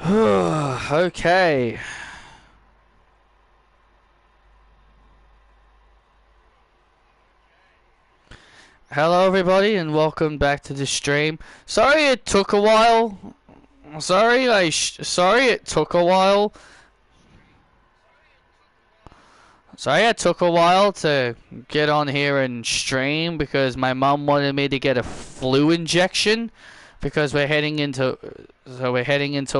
Okay. Hello everybody and welcome back to the stream. Sorry it took a while. Sorry it took a while. Sorry it took a while to get on here and stream because my mum wanted me to get a flu injection because we're heading into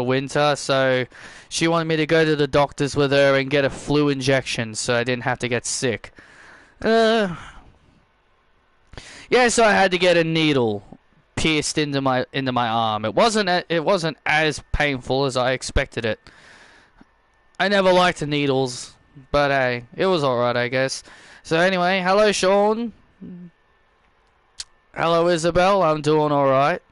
winter, so she wanted me to go to the doctors with her and get a flu injection so I didn't have to get sick. Yeah, so I had to get a needle pierced into my arm. It wasn't as painful as I expected it. I never liked the needles, but hey, it was alright, I guess. So anyway, hello Sean. Hello Isabel, I'm doing alright.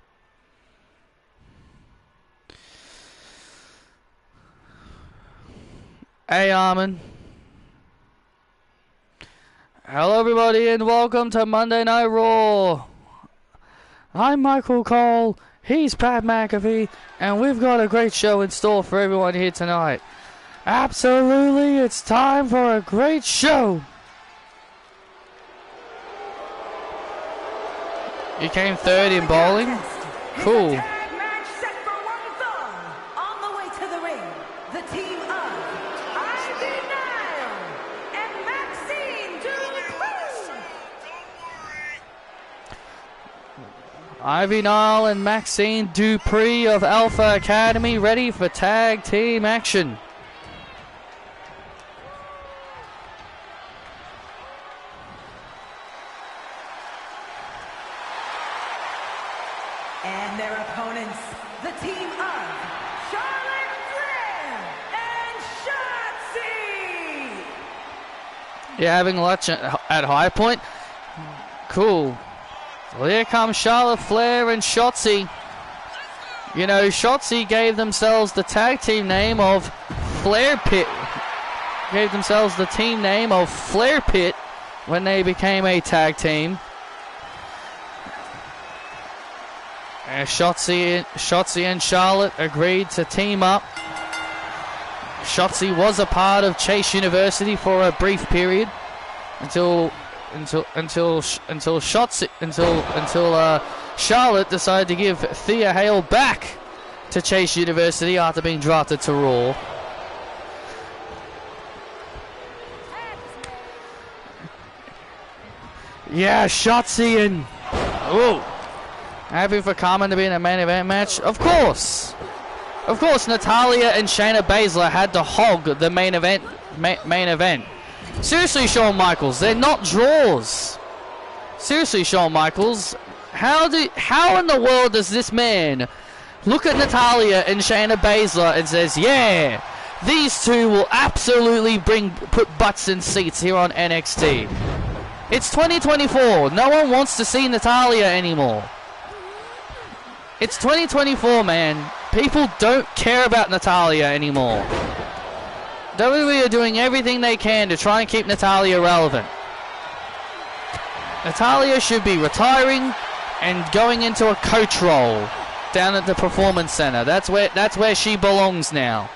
Hey Armin. Hello everybody and welcome to Monday Night Raw. I'm Michael Cole, he's Pat McAfee, and we've got a great show in store for everyone here tonight. Absolutely, it's time for a great show. You came third in bowling? Cool. Ivy Nile and Maxine Dupree of Alpha Academy ready for tag team action. And their opponents, the team of Charlotte Flair and Shotzi. You're having lunch at High Point? Cool. Well, here comes Charlotte Flair and Shotzi. You know, Shotzi gave themselves the tag team name of Flair Pit. Gave themselves the team name of Flair Pit when they became a tag team. Shotzi and Charlotte agreed to team up. Shotzi was a part of Chase University for a brief period until Charlotte decided to give Thea Hale back to Chase University after being drafted to Raw. Yeah, Shotzi and happy for Carmen to be in a main event match. Of course, Natalya and Shayna Baszler had to hog the main event. Seriously, Shawn Michaels, they're not draws. Seriously, Shawn Michaels, how in the world does this man look at Natalya and Shayna Baszler and says, yeah, these two will absolutely put butts in seats here on NXT. It's 2024. No one wants to see Natalya anymore. It's 2024, man. People don't care about Natalya anymore. WWE are doing everything they can to try and keep Natalya relevant. Natalya should be retiring and going into a coach role down at the Performance Center. That's where she belongs now.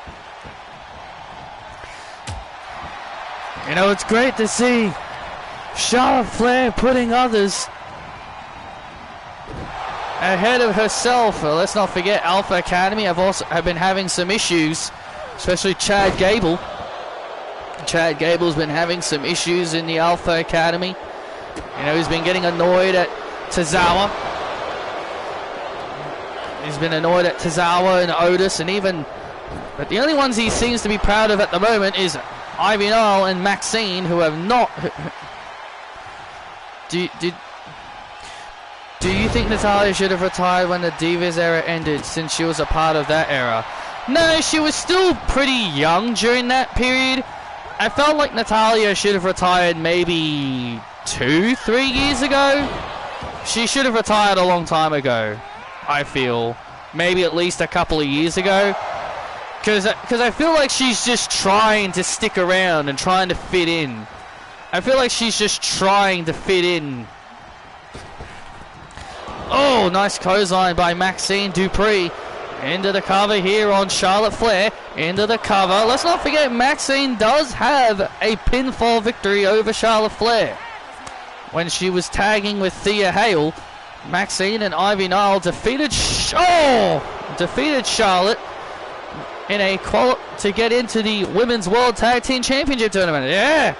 You know, it's great to see Charlotte Flair putting others ahead of herself. Let's not forget Alpha Academy have been having some issues. Especially Chad Gable. Chad Gable's been having some issues in the Alpha Academy. You know, he's been getting annoyed at Tozawa. He's been annoyed at Tozawa and Otis, and but the only ones he seems to be proud of at the moment is Ivy Nile and Maxine, who have not. Do you think Natalya should have retired when the Divas era ended, since she was a part of that era? No, she was still pretty young during that period. I felt like Natalya should have retired maybe 2-3 years ago. She should have retired a long time ago, I feel. Maybe at least a couple of years ago. Because I feel like she's just trying to stick around and trying to fit in. I feel like she's just trying to fit in. Oh, nice clothesline by Maxine Dupree. Into the cover here on Charlotte Flair. Into the cover. Let's not forget Maxine does have a pinfall victory over Charlotte Flair. When she was tagging with Thea Hale, Maxine and Ivy Nile defeated Charlotte in a to get into the Women's World Tag Team Championship tournament. Yeah.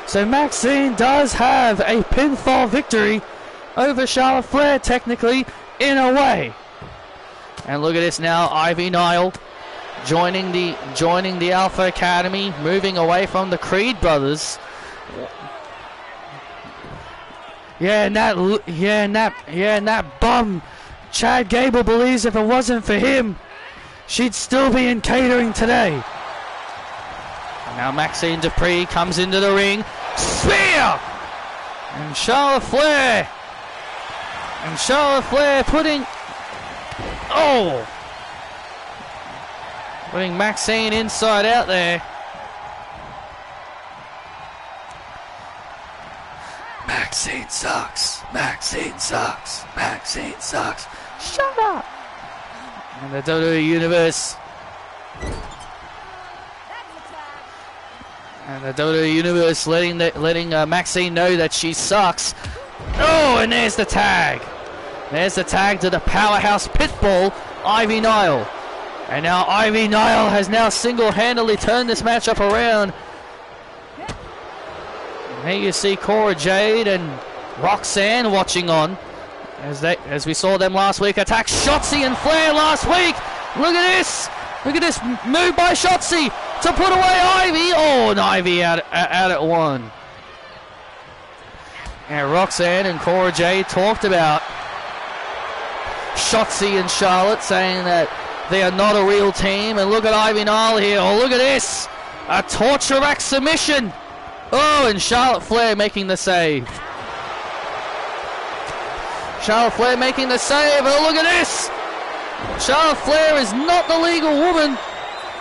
So Maxine does have a pinfall victory over Charlotte Flair, technically, in a way. And look at this now, Ivy Nile joining the Alpha Academy, moving away from the Creed brothers. And that bum Chad Gable believes if it wasn't for him, she'd still be in catering today. And now Maxine Dupree comes into the ring. Spear! And Charlotte Flair putting Maxine inside out there. Maxine sucks. Maxine sucks. Maxine sucks. Shut up. And the WWE Universe. And the WWE Universe letting Maxine know that she sucks. Oh, and there's the tag. There's the tag to the powerhouse pitbull, Ivy Nile. And now Ivy Nile has now single-handedly turned this matchup around. And here you see Cora Jade and Roxanne watching on as we saw them last week attack Shotzi and Flair last week. Look at this. Look at this move by Shotzi to put away Ivy. Oh, and Ivy out at one. And Roxanne and Cora Jade talked about Shotzi and Charlotte, saying that they are not a real team. And look at Ivy Nile here. Oh, look at this. A torture rack submission. Oh, and Charlotte Flair making the save. Charlotte Flair making the save. Oh, look at this. Charlotte Flair is not the legal woman.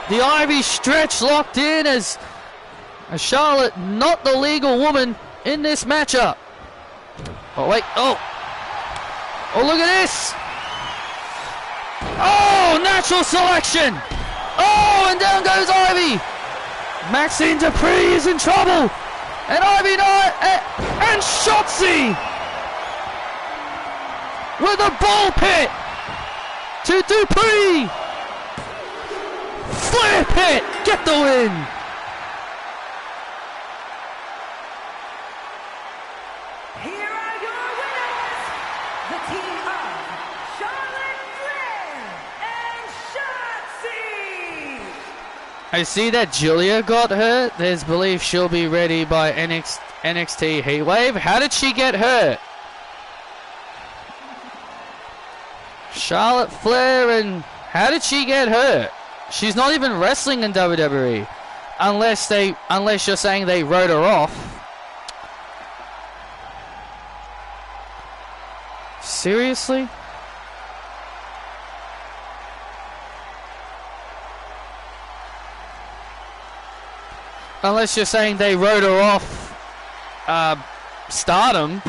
The Ivy stretch locked in as Charlotte not the legal woman in this matchup. Oh, wait. Oh, look at this. Oh, natural selection. Oh, and down goes Ivy. Maxine Dupree is in trouble. And Ivy and Shotzi with a ball pit to Dupree. Flair pit. Get the win. Here are your winners, the team of Charlotte Flair and Shotzi. I see that Julia got hurt. There's belief she'll be ready by NXT Heatwave. How did she get hurt? Charlotte Flair, and how did she get hurt? She's not even wrestling in WWE. Unless you're saying they wrote her off. Seriously? Unless you're saying they wrote her off Stardom.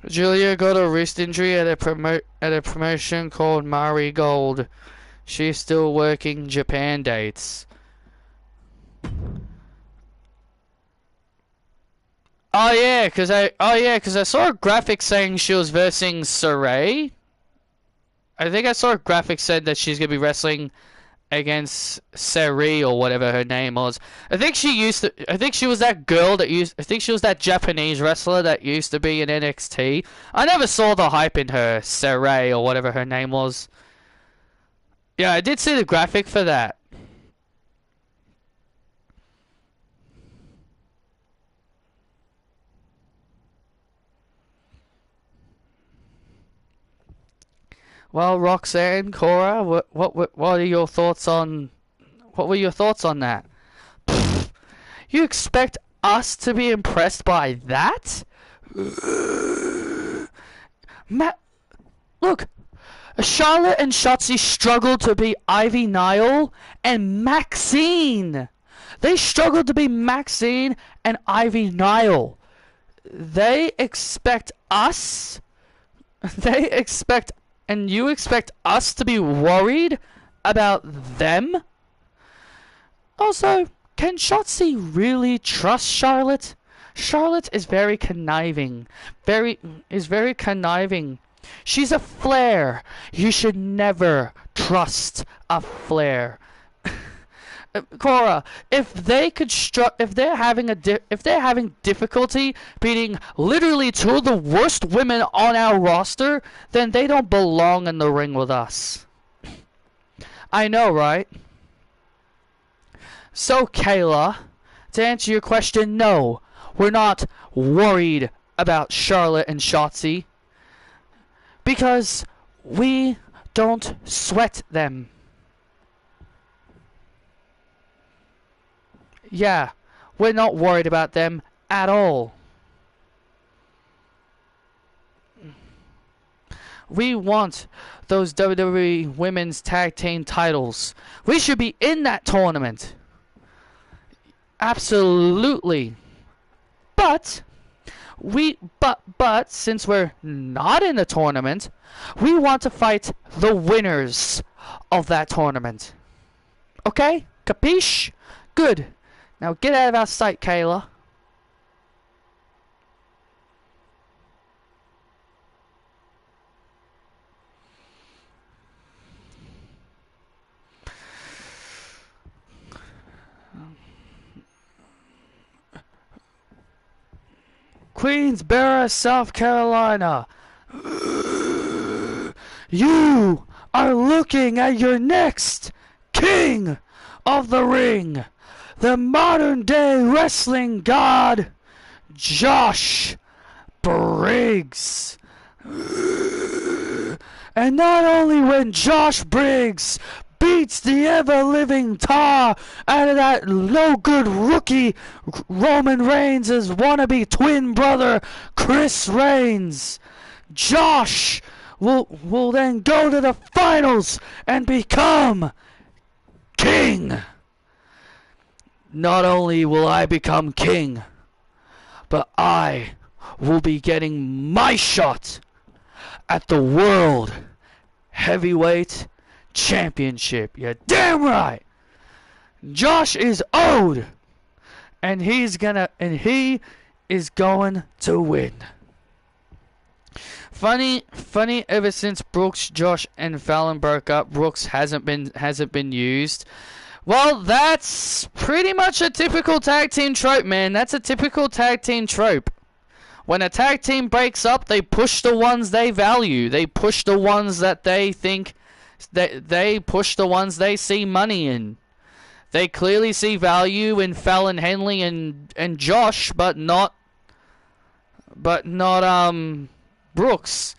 Julia got a wrist injury at a promotion called Mari Gold. She's still working Japan dates. Oh yeah, cause I saw a graphic saying she was versing Saray. I think I saw a graphic said that she's gonna be wrestling against Seri or whatever her name was. I think she was that girl that I think she was that Japanese wrestler that used to be in NXT. I never saw the hype in her, Seri or whatever her name was. Yeah, I did see the graphic for that. Well, Roxanne, Cora, what are your thoughts on? What were your thoughts on that? You expect us to be impressed by that? Look, Charlotte and Shotzi struggled to be Ivy Nile and Maxine. They struggled to be Maxine and Ivy Nile. They expect us. And you expect us to be worried about them? Also, can Shotzi really trust Charlotte? Charlotte is very conniving. Very conniving. She's a Flair. You should never trust a Flair. Cora, if they're having difficulty beating literally two of the worst women on our roster, then they don't belong in the ring with us. I know, right? So, Kayla, to answer your question, no, we're not worried about Charlotte and Shotzi because we don't sweat them. Yeah, we're not worried about them at all. We want those WWE Women's Tag Team titles. We should be in that tournament. Absolutely. But since we're not in the tournament, we want to fight the winners of that tournament. Okay? Capiche? Good. Now get out of our sight, Kayla. Queensboro, South Carolina. You are looking at your next king of the ring. The modern day wrestling god, Josh Briggs. And not only when Josh Briggs beats the ever-living tar out of that no-good rookie Roman Reigns' wannabe twin brother, Chris Reigns, Josh will then go to the finals and become king. Not only will I become king, but I will be getting my shot at the World Heavyweight Championship. You're damn right. Josh is owed, and he is going to win. Funny. Ever since Brooks, Josh, and Fallon broke up, Brooks hasn't been used. Well, that's pretty much a typical tag team trope, man. That's a typical tag team trope. When a tag team breaks up, they push the ones they value. They push the ones that they think, they push the ones they see money in. They clearly see value in Fallon Henley and Josh, but not Brooks.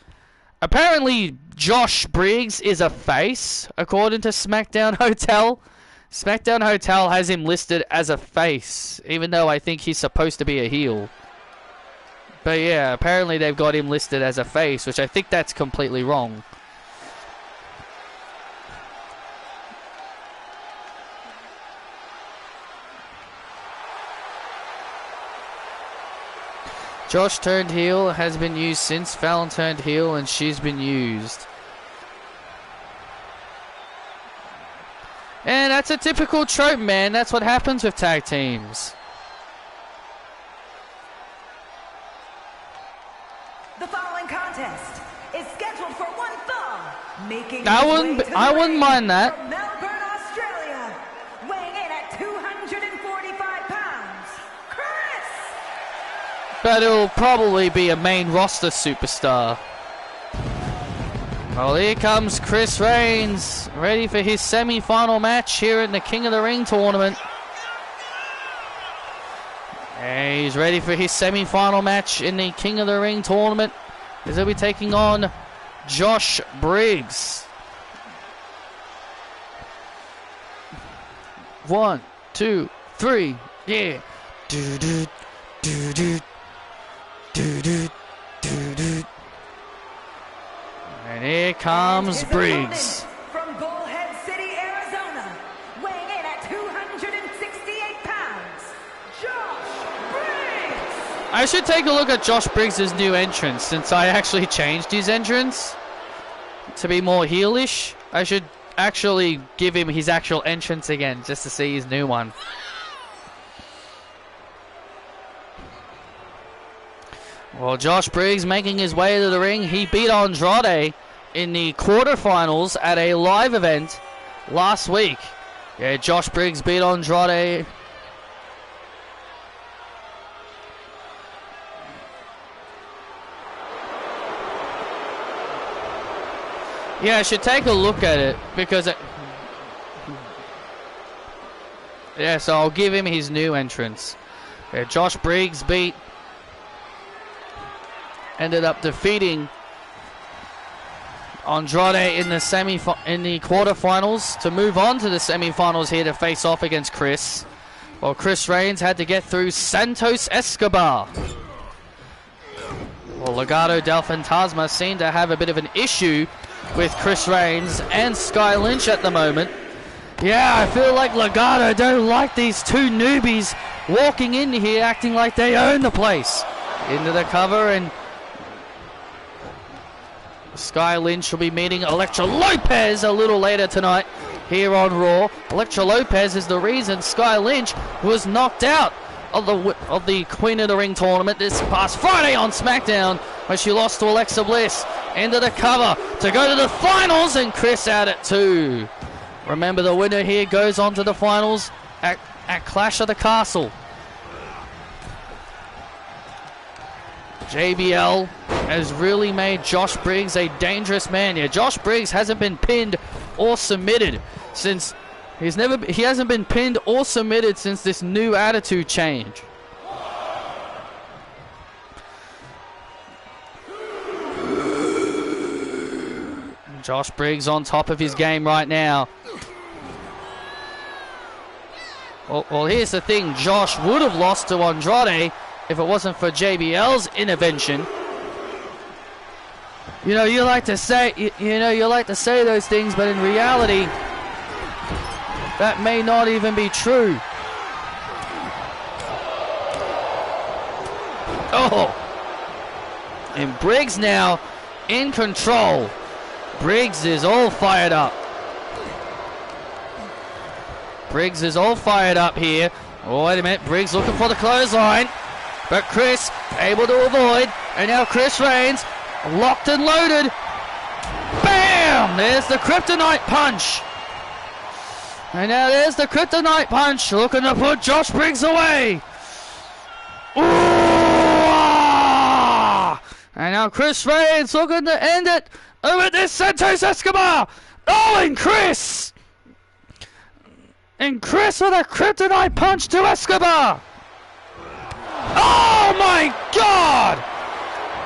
Apparently, Josh Briggs is a face, according to SmackDown Hotel. SmackDown Hotel has him listed as a face, even though I think he's supposed to be a heel. But yeah, apparently they've got him listed as a face, which I think that's completely wrong. Josh turned heel, has been used since Fallon turned heel, and she's been used. And that's a typical trope, man. That's what happens with tag teams. The following contest is scheduled for one fall, making I wouldn't mind that. from Melbourne, Australia, weighing in at 245 pounds, Chris. But it'll probably be a main roster superstar. Well, here comes Chris Reigns, ready for his semi-final match here in the King of the Ring tournament. And he's ready for his semi-final match in the King of the Ring tournament, as he'll be taking on Josh Briggs. 1, 2, 3, yeah. Do do do do do do do do. And here comes Briggs. From Bullhead City, Arizona, weighing in at 268 pounds, Josh Briggs. I should take a look at Josh Briggs' new entrance, since I actually changed his entrance to be more heelish. I should actually give him his actual entrance again, just to see his new one. Well, Josh Briggs making his way to the ring. He beat Andrade in the quarterfinals at a live event last week. Yeah, Josh Briggs beat Andrade. Yeah, I should take a look at it because yeah, so I'll give him his new entrance. Yeah, Josh Briggs ended up defeating Andrade in the quarterfinals to move on to the semifinals here to face off against Chris. Well, Chris Reigns had to get through Santos Escobar. Well, Legado del Fantasma seem to have a bit of an issue with Chris Reigns and Sky Lynch at the moment. Yeah, I feel like Legado don't like these two newbies walking in here acting like they own the place. Into the cover, and Sky Lynch will be meeting Elektra Lopez a little later tonight here on Raw. Elektra Lopez is the reason Sky Lynch was knocked out of the Queen of the Ring tournament this past Friday on SmackDown, when she lost to Alexa Bliss. Into the cover to go to the finals, and Chris out at 2. Remember, the winner here goes on to the finals at Clash of the Castle. JBL has really made Josh Briggs a dangerous man here. Josh Briggs hasn't been pinned or submitted since he hasn't been pinned or submitted since this new attitude change. Josh Briggs on top of his game right now. Well, here's the thing. Josh would have lost to Andrade if it wasn't for JBL's intervention. You know, you like to say those things, but in reality, that may not even be true. Oh! And Briggs now in control. Briggs is all fired up. Briggs is all fired up here. Oh, wait a minute. Briggs looking for the clothesline. But Chris able to avoid. And now Chris Reigns locked and loaded. Bam! There's the Kryptonite Punch. And now there's the Kryptonite Punch. Looking to put Josh Briggs away. Ooh! Ah! And now Chris Reigns looking to end it over this Santos Escobar. Oh, and Chris! And Chris with a Kryptonite Punch to Escobar. Oh my God!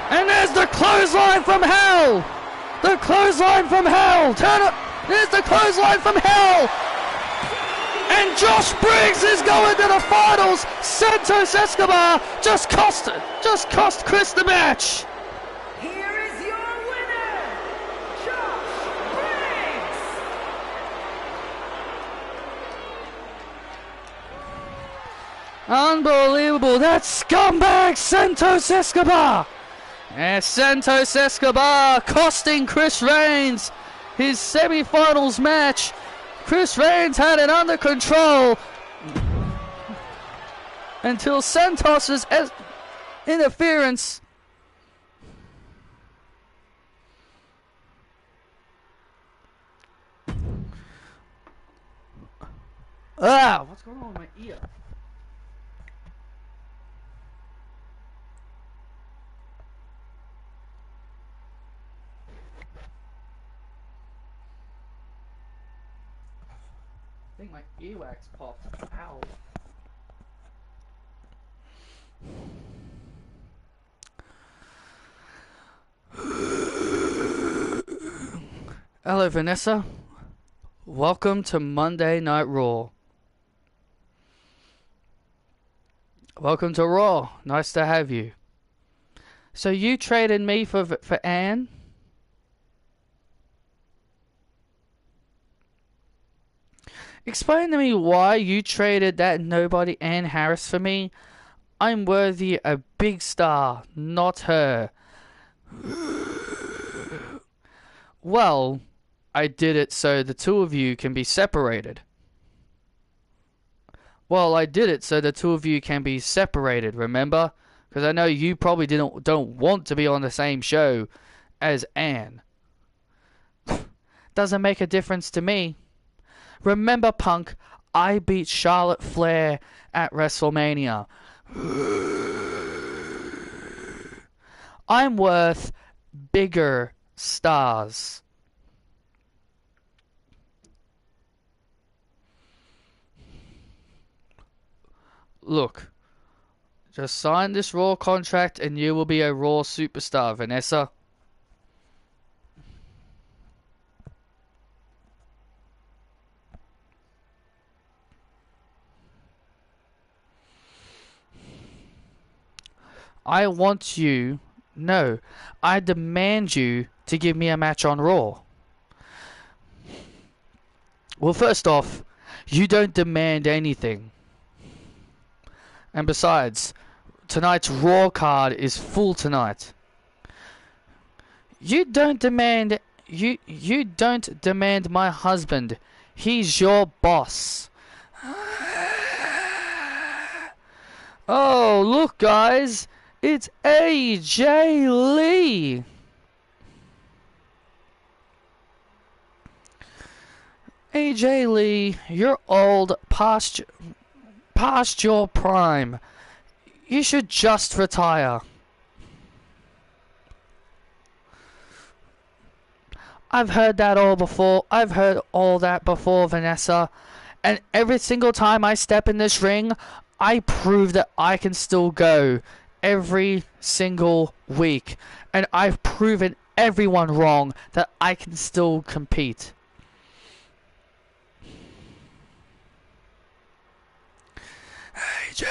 And there's the clothesline from hell. The clothesline from hell. Turn it. There's the clothesline from hell. And Josh Briggs is going to the finals. Santos Escobar just cost Chris the match. Here is your winner, Josh Briggs. Unbelievable. That scumbag Santos Escobar. And Santos Escobar costing Chris Reigns his semi-finals match. Chris Reigns had it under control until Santos's interference. What's going on with my ear? I think my earwax popped. Ow. Hello, Vanessa. Welcome to Monday Night Raw. Welcome to Raw. Nice to have you. So you traded me for Ann? Explain to me why you traded that nobody Ann Harris for me. I'm worthy a big star, not her. Well, I did it so the two of you can be separated. Well, I did it so the two of you can be separated, remember? Because I know you probably don't want to be on the same show as Ann. Doesn't make a difference to me. Remember, Punk, I beat Charlotte Flair at WrestleMania. I'm worth bigger stars. Look, just sign this Raw contract and you will be a Raw superstar, Vanessa. I want you, no, I demand you to give me a match on Raw. Well, first off, you don't demand anything. And besides, tonight's Raw card is full tonight. You don't demand my husband. He's your boss. Oh, look guys, it's AJ Lee. AJ Lee, you're old, past your prime. You should just retire. I've heard that all before. I've heard all that before, Vanessa. And every single time I step in this ring, I prove that I can still go every single week. And I've proven everyone wrong that I can still compete. AJ.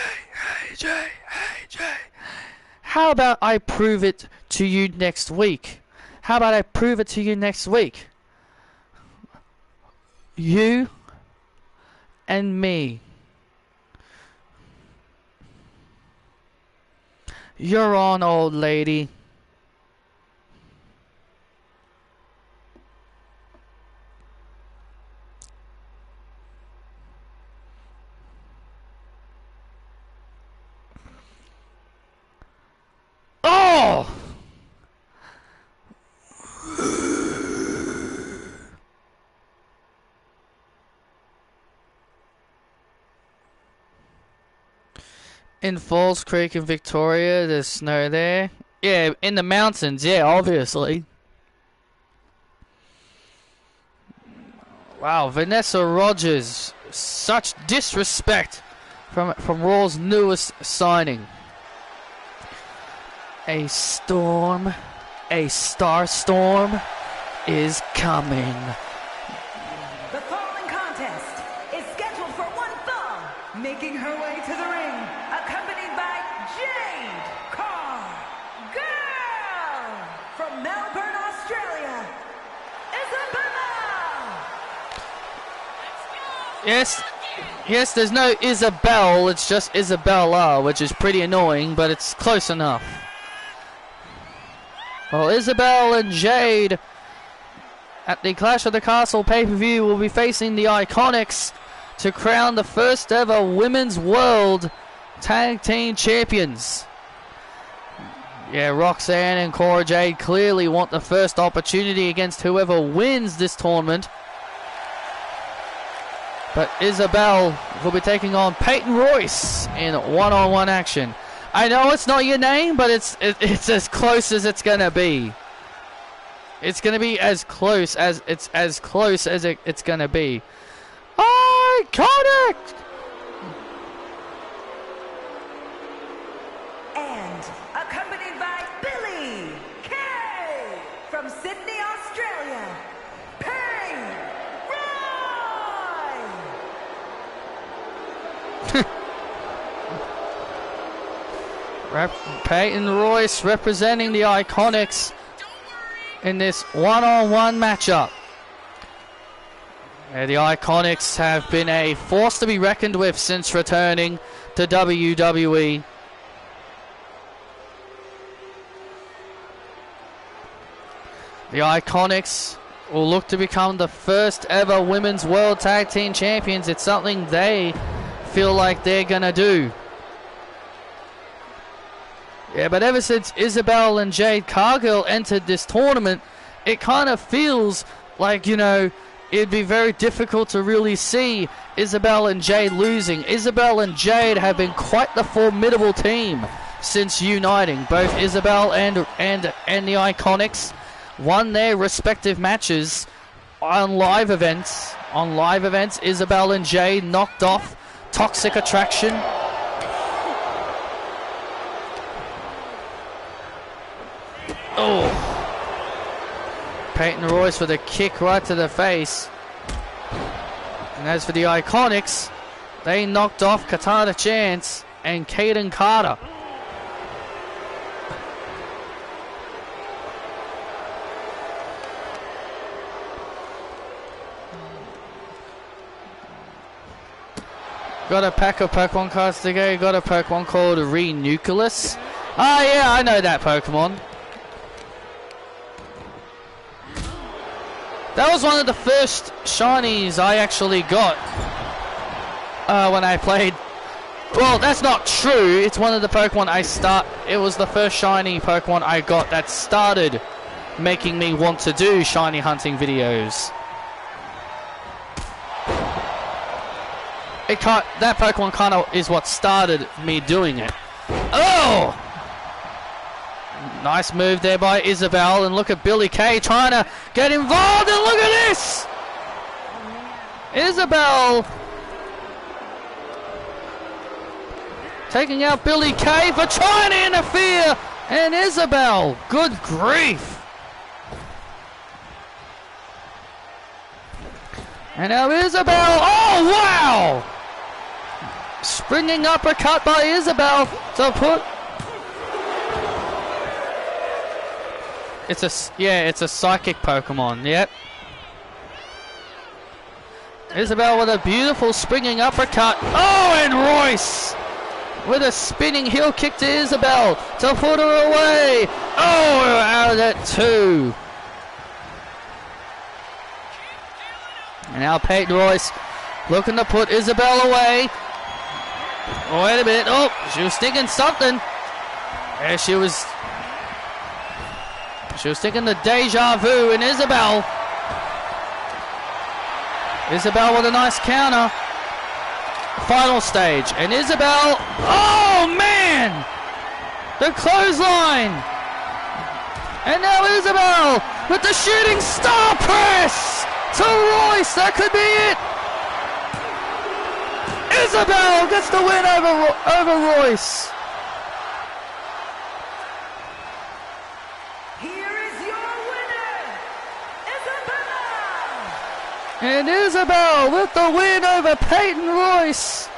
How about I prove it to you next week? How about I prove it to you next week? You and me. You're on, old lady. Oh! In Falls Creek in Victoria, there's snow there. Yeah, in the mountains, yeah, obviously. Wow, Vanessa Rogers. Such disrespect from Raw's newest signing. A starstorm is coming. The following contest is scheduled for one fall, making her way to the ring, accompanied by Jade Girl from Melbourne, Australia, Isabella. Yes, there's no Isabel, it's just Isabella, which is pretty annoying, but it's close enough. Well, Isabel and Jade at the Clash of the Castle pay-per-view will be facing the Iconics to crown the first ever Women's World Tag Team Champions. Yeah, Roxanne and Cora Jade clearly want the first opportunity against whoever wins this tournament. But Isabel will be taking on Peyton Royce in one-on-one action. I know it's not your name, but it's as close as it's gonna be. It's gonna be as close as it's gonna be. Iconic! And accompanied by Billy Kay from Sydney, Australia, Pay Roy. Peyton Royce representing the Iconics in this one-on-one matchup. The Iconics have been a force to be reckoned with since returning to WWE. The Iconics will look to become the first ever Women's World Tag Team Champions. It's something they feel like they're gonna do. Yeah, but ever since Isabel and Jade Cargill entered this tournament, it kind of feels like, you know, it'd be very difficult to really see Isabel and Jade losing. Isabel and Jade have been quite the formidable team since uniting. Both Isabel and the Iconics won their respective matches on live events. On live events, Isabel and Jade knocked off Toxic Attraction. Oh, Peyton Royce with a kick right to the face. And as for the Iconics, they knocked off Katana Chance and Kaden Carter. Got a pack of Pokemon cards to go. Got a Pokemon called Renuculus. Ah, yeah, I know that Pokemon. That was one of the first shinies I actually got when I played. Well, that's not true. It's one of the Pokemon it was the first shiny Pokemon I got that started making me want to do shiny hunting videos. That Pokemon kind of is what started me doing it. Oh! Nice move there by Isabel, and look at Billy Kay trying to get involved, and look at this! Isabel taking out Billy Kay for trying to interfere, and Isabel, good grief. And now Isabel, oh wow! Springing uppercut by Isabel to put... It's a psychic Pokemon, yep. Isabel with a beautiful springing uppercut. Oh, and Royce with a spinning heel kick to Isabel to put her away. Oh, out of that too. And now Peyton Royce looking to put Isabel away. Oh, wait a minute. Oh, she was thinking something. There she was. She was thinking the deja vu in Isabel. Isabel with a nice counter. Final stage. And Isabel. Oh, man. The clothesline. And now Isabel with the shooting star press to Royce. That could be it. Isabel gets the win over Royce. Here is your winner, Isabel! And Isabel with the win over Peyton Royce.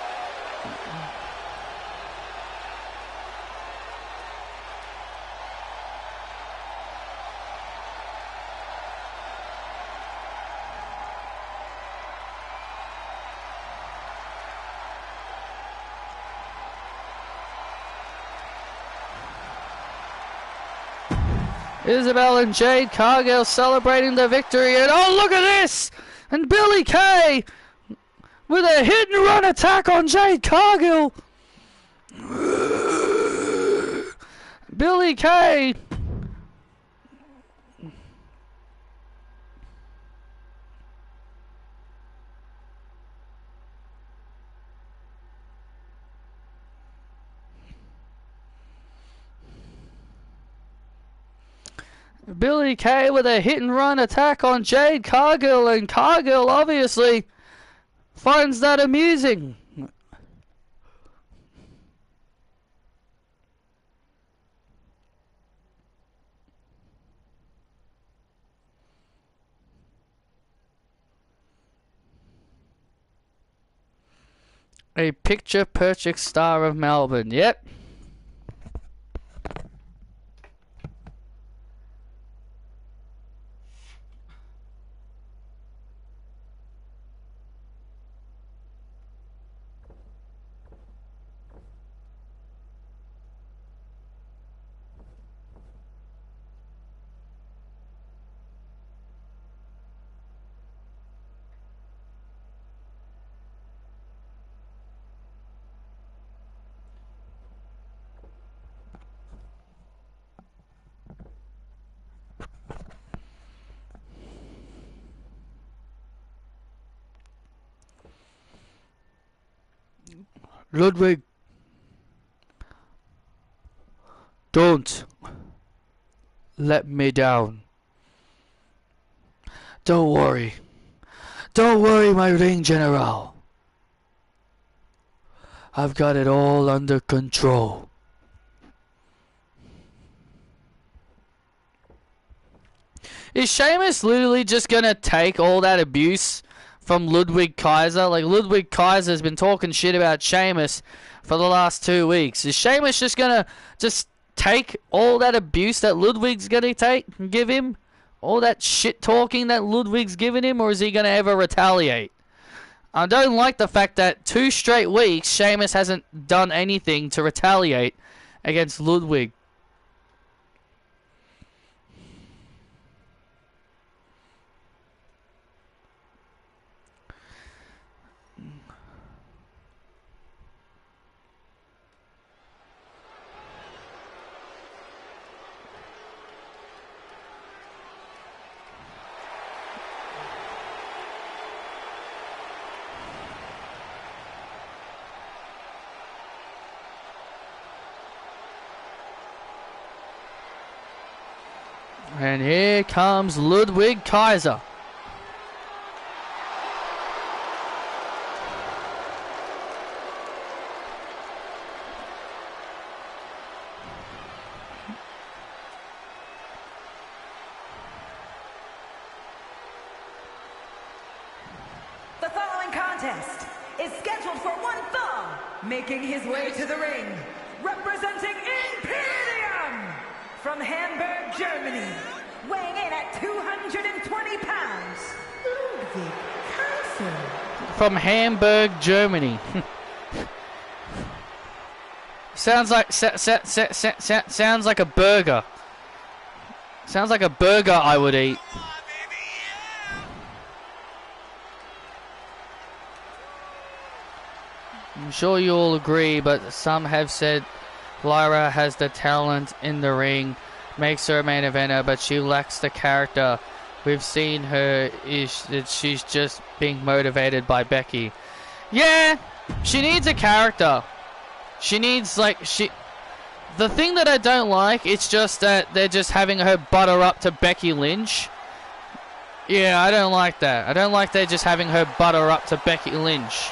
Isabel and Jade Cargill celebrating the victory, and oh, look at this! And Billy Kay with a hit and run attack on Jade Cargill. Billy Kay. Billy Kay with a hit and run attack on Jade Cargill, and Cargill obviously finds that amusing. A picture-perfect star of Melbourne, yep. Ludwig, don't let me down. Don't worry. Don't worry, my ring general. I've got it all under control. Is Sheamus literally just gonna take all that abuse from Ludwig Kaiser? Like, Ludwig Kaiser's been talking shit about Sheamus for the last 2 weeks. Is Sheamus just gonna take all that abuse that Ludwig's gonna take and give him? All that shit talking that Ludwig's giving him, or is he gonna ever retaliate? I don't like the fact that 2 straight weeks Sheamus hasn't done anything to retaliate against Ludwig. And here comes Ludwig Kaiser. The following contest is scheduled for one fall, making his way to the ring, representing Imperium from Hamburg, Germany, weighing in at 220 pounds, Ludwig Kaiser. From Hamburg, Germany. Sounds like sounds like a burger. Sounds like a burger I would eat. I'm sure you all agree, but some have said Lyra has the talent in the ring, makes her a main eventer, but she lacks the character. We've seen her is that she's just being motivated by Becky. Yeah, she needs a character. She needs, like, the thing that I don't like, it's just that they're just having her butter up to Becky Lynch. Yeah, I don't like that. I don't like they're just having her butter up to Becky Lynch.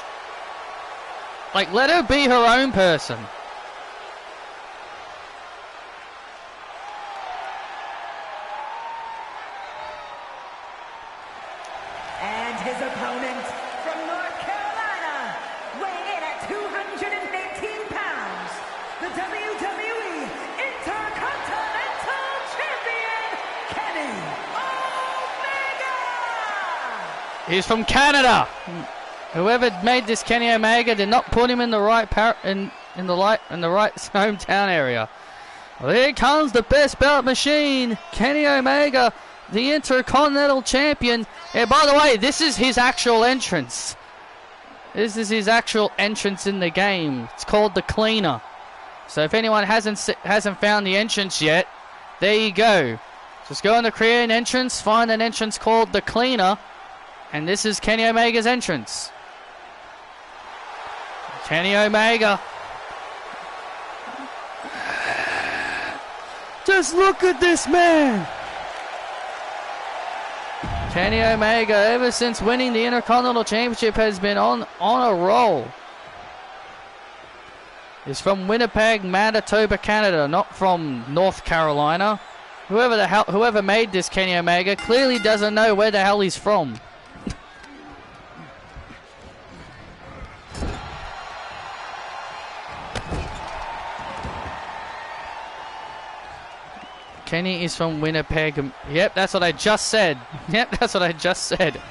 Like, let her be her own person. And his opponent from North Carolina, weighing in at 218 pounds, the WWE Intercontinental Champion, Kenny Omega! He's from Canada. Whoever made this Kenny Omega did not put him in the right in the right hometown area. Well, here comes the best belt machine, Kenny Omega, the Intercontinental Champion. Yeah, by the way, this is his actual entrance. This is his actual entrance in the game. It's called the Cleaner. So if anyone hasn't found the entrance yet, there you go. Just go on the Korean entrance, find an entrance called the Cleaner, and this is Kenny Omega's entrance. Kenny Omega. Just look at this man. Kenny Omega, ever since winning the Intercontinental Championship, has been on a roll. He's from Winnipeg, Manitoba, Canada, not from North Carolina. Whoever made this Kenny Omega clearly doesn't know where the hell he's from. Kenny is from Winnipeg. Yep, that's what I just said. Yep, that's what I just said.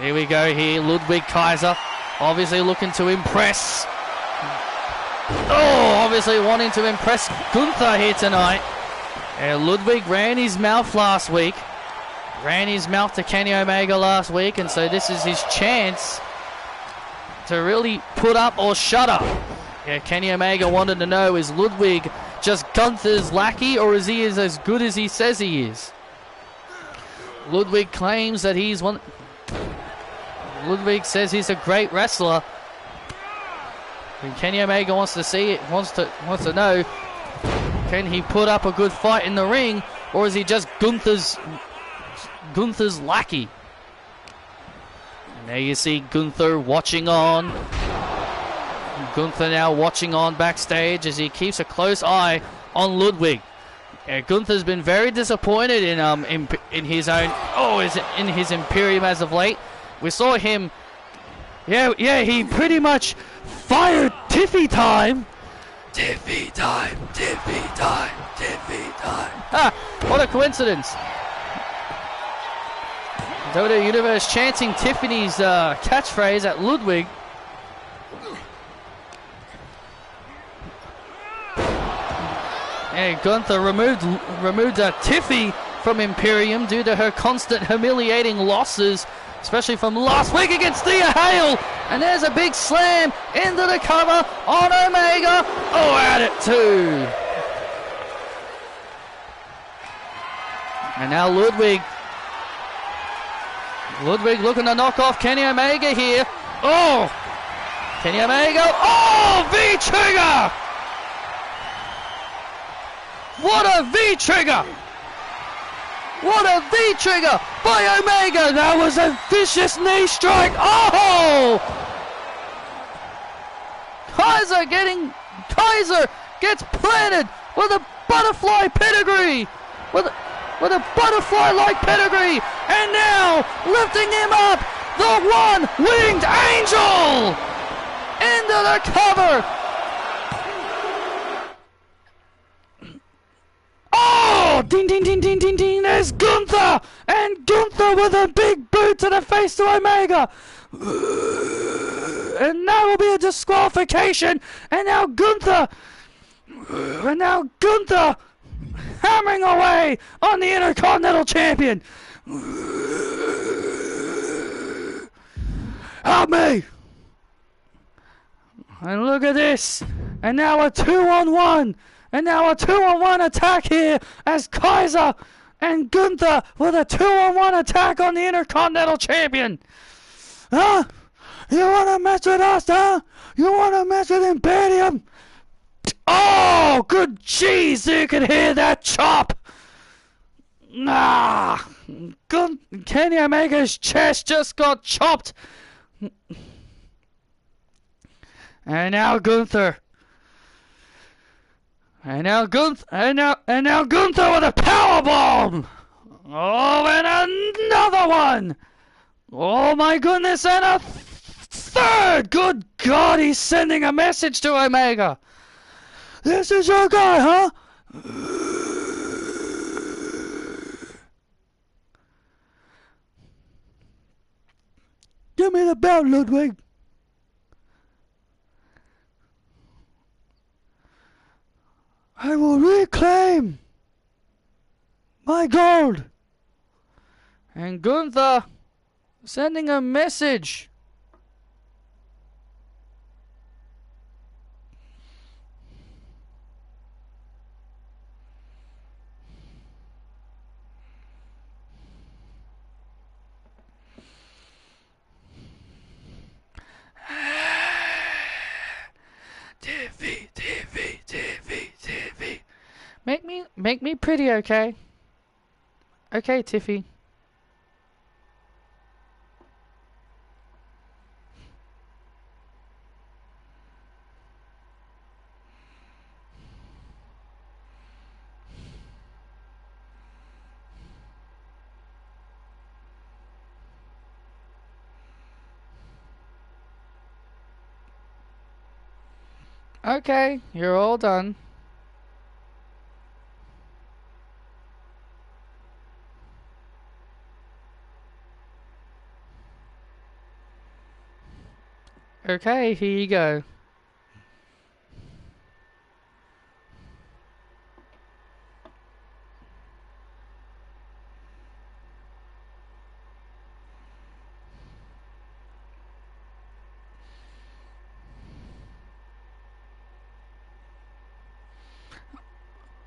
Here we go here. Ludwig Kaiser obviously looking to impress. Oh, obviously wanting to impress Gunther here tonight. Ludwig ran his mouth last week. Ran his mouth to Kenny Omega last week, and so this is his chance to really put up or shut up. Yeah, Kenny Omega wanted to know, is Ludwig just Gunther's lackey, or is he as good as he says he is? Ludwig claims that he's one. Ludwig says he's a great wrestler. And Kenny Omega wants to see it, wants to know, can he put up a good fight in the ring, or is he just Gunther's lackey? And there you see Gunther watching on. Gunther now watching on backstage as he keeps a close eye on Ludwig. Gunther's been very disappointed in his Imperium as of late. We saw him. Yeah, he pretty much fired Tiffy time. Tiffy time, Tiffy time, Tiffy time. Ah, what a coincidence. WWE Universe chanting Tiffany's catchphrase at Ludwig. And Gunther removed Tiffy from Imperium due to her constant humiliating losses, especially from last week against Thea Hale. And there's a big slam into the cover on Omega. Oh, at it too. And now Ludwig looking to knock off Kenny Omega here. Oh! Kenny Omega. Oh! V-trigger! What a V-trigger! What a V-trigger by Omega! That was a vicious knee strike. Oh! Kaiser gets planted with a butterfly pedigree. With a butterfly-like pedigree. And now, lifting him up, the one-winged angel! Into the cover. Oh! Ding, ding, ding, ding, ding, ding. There's Gunther! And Gunther with a big boot to the face to Omega. And that will be a disqualification. And now Gunther hammering away on the Intercontinental Champion. Help me! And look at this. And now a 2-on-1. And now a 2-on-1 attack here as Kaiser and Gunther with a 2-on-1 attack on the Intercontinental Champion. Huh? You want to mess with us, huh? You want to mess with Imperium? Oh, good jeez, you can hear that chop. Nah. Kenny Omega's chest just got chopped. And now Gunther. And now Gunther with a powerbomb! Oh, and another one! Oh my goodness, and a third! Good God, he's sending a message to Omega! This is your guy, huh? Give me the belt, Ludwig! I will reclaim my gold. And Gunther sending a message. Tiffy. Make me pretty, okay? Okay, Tiffy. Okay, you're all done. Okay, here you go.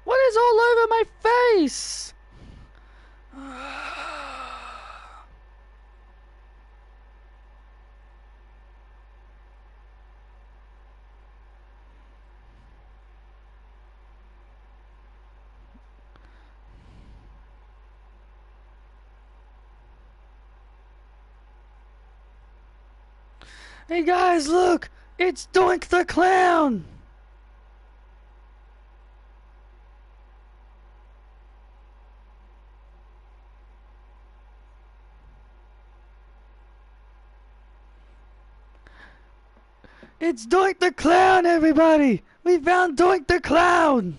What is all over my face? Hey guys, look! It's Doink the Clown! It's Doink the Clown, everybody! We found Doink the Clown!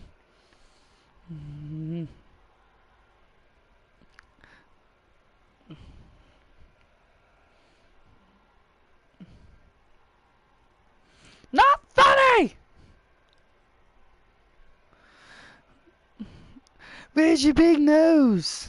Not funny! Where's your big nose?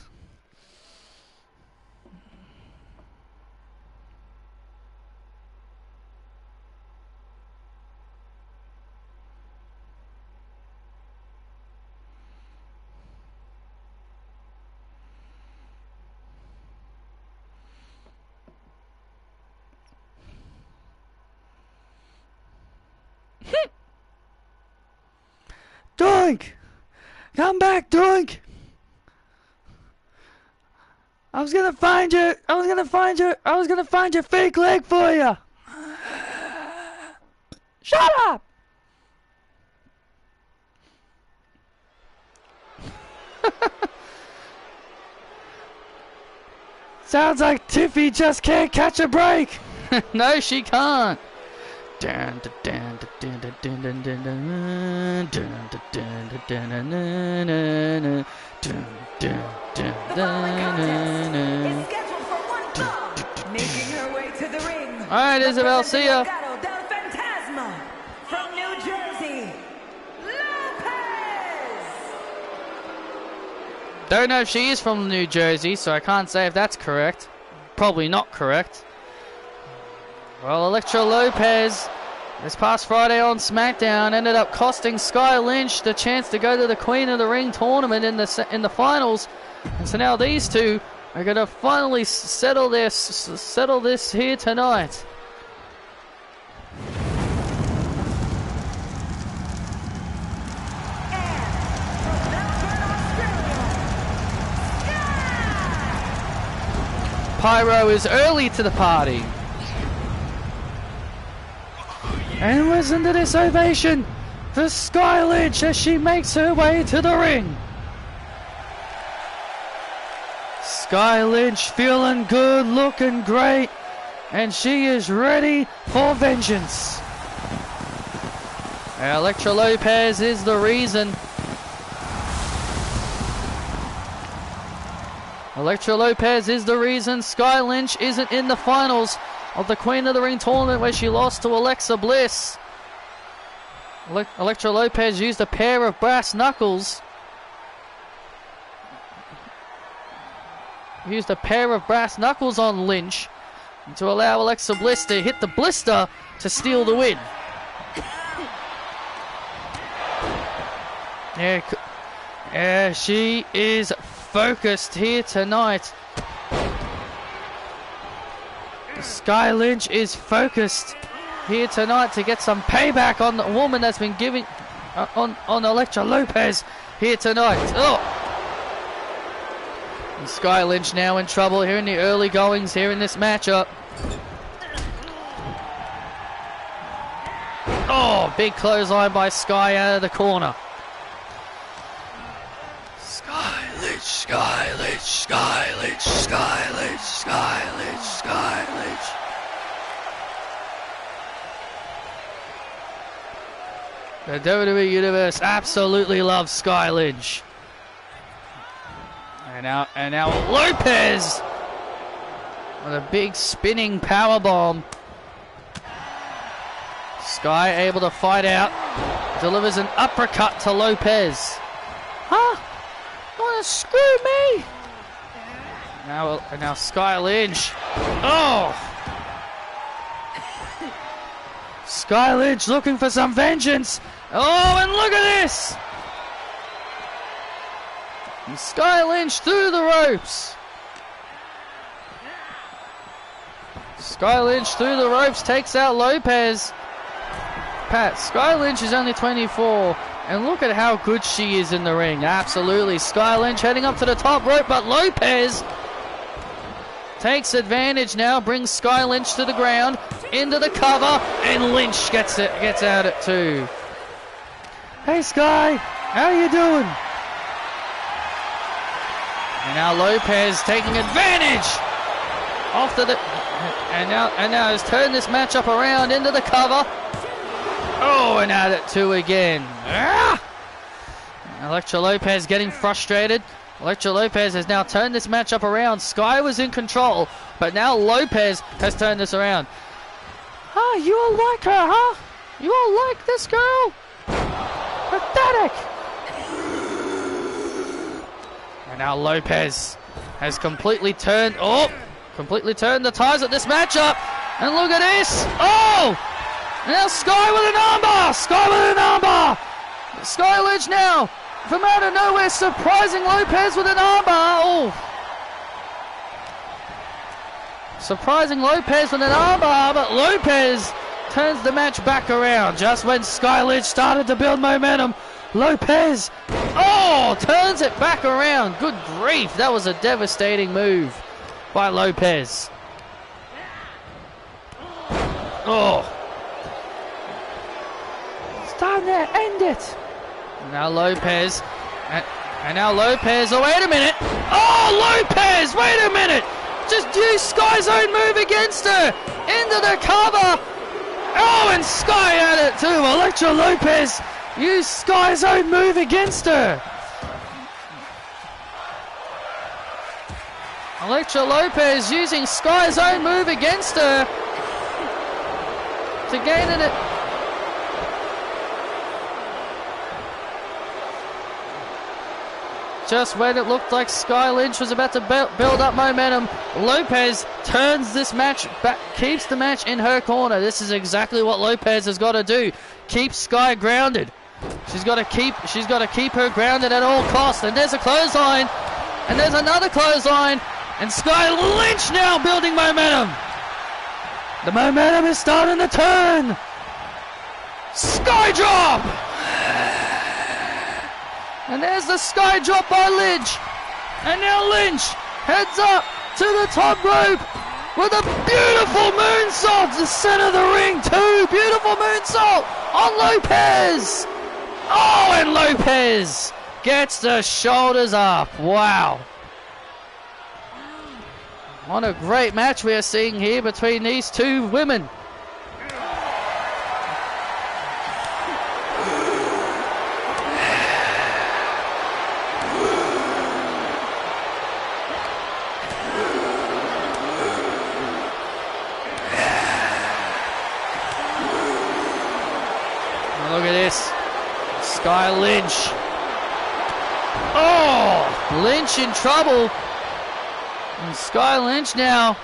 Doink! Come back, Doink! I was gonna find your fake leg for you! Shut up! Sounds like Tiffy just can't catch a break! No, she can't! The following contest is scheduled for one fall, making her way to the ring. Alright, Isabel, see ya. From New Jersey, Lopez. Don't know if she is from New Jersey, so I can't say if that's correct. Probably not correct. Well, Elektra Lopez, this past Friday on SmackDown, ended up costing Sky Lynch the chance to go to the Queen of the Ring tournament in the finals, and so now these two are going to finally settle this here tonight. Pyro is early to the party. And listen to this ovation for Sky Lynch as she makes her way to the ring. Sky Lynch feeling good, looking great, and she is ready for vengeance. Elektra Lopez is the reason. Elektra Lopez is the reason Sky Lynch isn't in the finals of the Queen of the Ring tournament where she lost to Alexa Bliss. Elektra Lopez used a pair of brass knuckles. Used a pair of brass knuckles on Lynch to allow Alexa Bliss to hit the blister to steal the win. Yeah, she is focused here tonight. Sky Lynch is focused here tonight to get some payback on the woman that's been giving on Elektra Lopez here tonight. Oh! And Sky Lynch now in trouble here in the early goings here in this matchup. Oh, big clothesline by Sky out of the corner. Sky Lynch, Sky Lynch, Sky Lynch, Sky Lynch, Sky Lynch, Sky Lynch. The WWE Universe absolutely loves Sky Lynch. And now Lopez with a big spinning powerbomb. Sky able to fight out, delivers an uppercut to Lopez. Huh? You want to screw me? Now Sky Lynch. Oh! Sky Lynch looking for some vengeance. Oh, and look at this! And Sky Lynch through the ropes. Sky Lynch through the ropes takes out Lopez. Pat, Sky Lynch is only 24, and look at how good she is in the ring. Absolutely. Sky Lynch heading up to the top rope, but Lopez takes advantage now, brings Sky Lynch to the ground. into the cover, and Lynch gets out at 2. Hey Sky, how you doing? And now Lopez taking advantage after the, and now has turned this matchup around into the cover. Oh, and out at 2 again. Ah! Elektra Lopez getting frustrated. Elektra Lopez has now turned this matchup around. Sky was in control, but now Lopez has turned this around. Ah, you all like her, huh? You all like this girl? Pathetic! And now Lopez has completely turned the tides at this matchup. And look at this! Oh! Now Sky with an armbar! Sky with an armbar! Sky Lynch now, from out of nowhere, surprising Lopez with an armbar. Oh! Surprising Lopez with an armbar, but Lopez turns the match back around just when Sky Lynch started to build momentum. Lopez, turns it back around. Good grief, that was a devastating move by Lopez. Oh. It's time to end it. Now Lopez, and now Lopez, oh wait a minute. Oh, Lopez, wait a minute. Just used Sky's own move against her. Into the cover. Oh, and Sky at it too. Elektra Lopez used Sky's own move against her. Elektra Lopez using Sky's own move against her to gain it. Just when it looked like Sky Lynch was about to build up momentum, Lopez turns this match back, keeps the match in her corner. This is exactly what Lopez has got to do. Keep Sky grounded. She's got to keep her grounded at all costs. And there's a clothesline, and there's another clothesline, and Sky Lynch now building momentum. The momentum is starting to turn. Sky drop. And there's the Sky drop by Lynch. And now Lynch heads up to the top rope with a beautiful moonsault to the center of the ring too. Beautiful moonsault on Lopez. Oh, and Lopez gets the shoulders up. Wow. What a great match we are seeing here between these two women. Look at this. Sky Lynch. Oh! Lynch in trouble. And Sky Lynch now.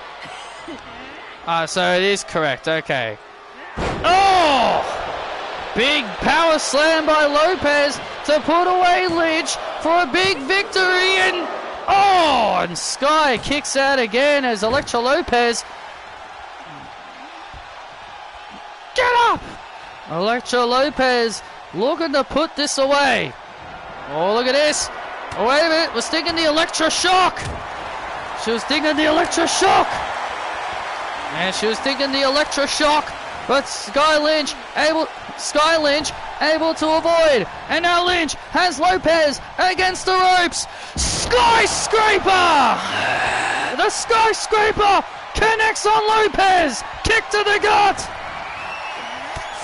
So it is correct. Okay. Oh! Big power slam by Lopez to put away Lynch for a big victory. And and Sky kicks out again as Elektra Lopez. Get up! Elektra Lopez looking to put this away. Oh, look at this. Oh, wait a minute. We're sticking the Elektra Shock. She was thinking the Elektra Shock. And she was thinking the Elektra Shock. But Sky Lynch able to avoid. And now Lynch has Lopez against the ropes. Skyscraper! The Skyscraper connects on Lopez. Kick to the gut.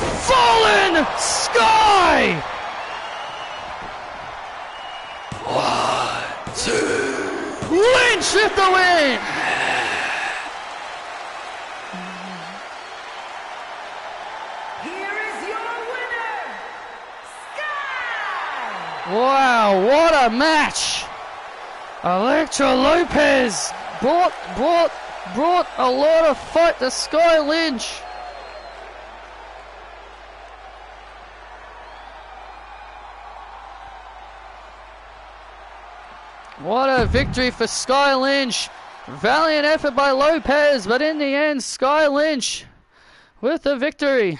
Fallen Sky! 1, 2. Lynch with the win! Here is your winner, Sky! Wow, what a match! Elektra Lopez brought a lot of fight to Sky Lynch. What a victory for Sky Lynch. Valiant effort by Lopez, but in the end, Sky Lynch with the victory.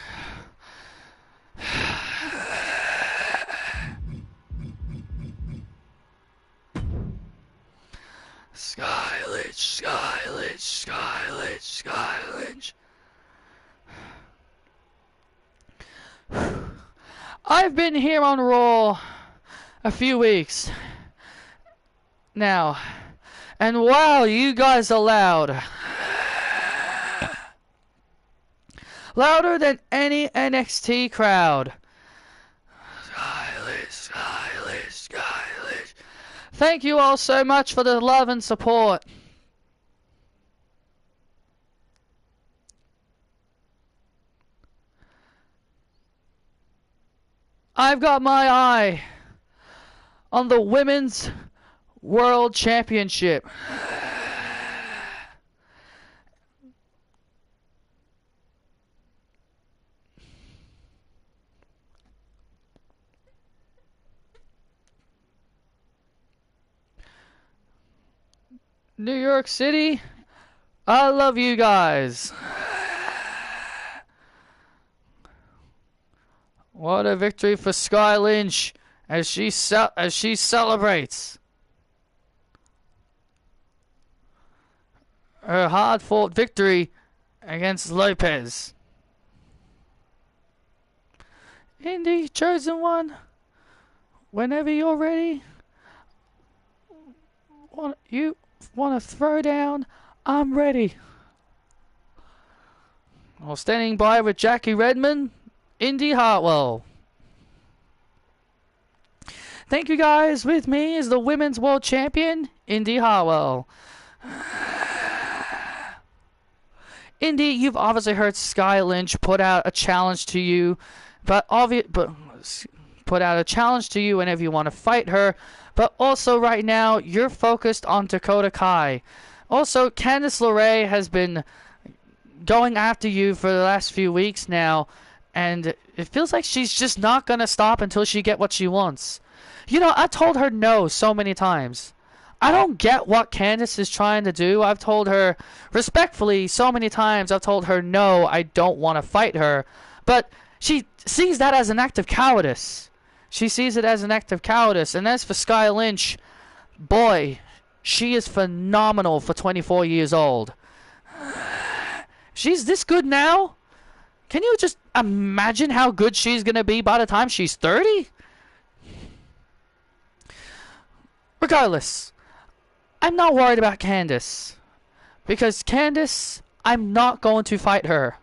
Sky Lynch, Sky Lynch, Sky Lynch, Sky Lynch. I've been here on Raw a few weeks now, and wow, you guys are loud. Louder than any NXT crowd. Stylish. Thank you all so much for the love and support. I've got my eye on the Women's World Championship. New York City, I love you guys. What a victory for Sky Lynch as she celebrates her hard-fought victory against Lopez. Indy, chosen one, whenever you're ready. You want to throw down? I'm ready. While standing by with Jackie Redmond, Indy Hartwell. Thank you guys. With me is the Women's World Champion, Indy Hartwell. Indy, you've obviously heard Sky Lynch put out a challenge to you, but put out a challenge to you whenever you want to fight her. But also right now, you're focused on Dakota Kai. Also, Candice LeRae has been going after you for the last few weeks now, and it feels like she's just not going to stop until she gets what she wants. You know, I told her no so many times. I don't get what Candice is trying to do. I've told her, respectfully, so many times, I've told her no, I don't want to fight her. But she sees that as an act of cowardice. She sees it as an act of cowardice. And as for Sky Lynch, boy, she is phenomenal for 24 years old. She's this good now? Can you just imagine how good she's going to be by the time she's 30? Regardless, I'm not worried about Candice. Because Candice, I'm not going to fight her.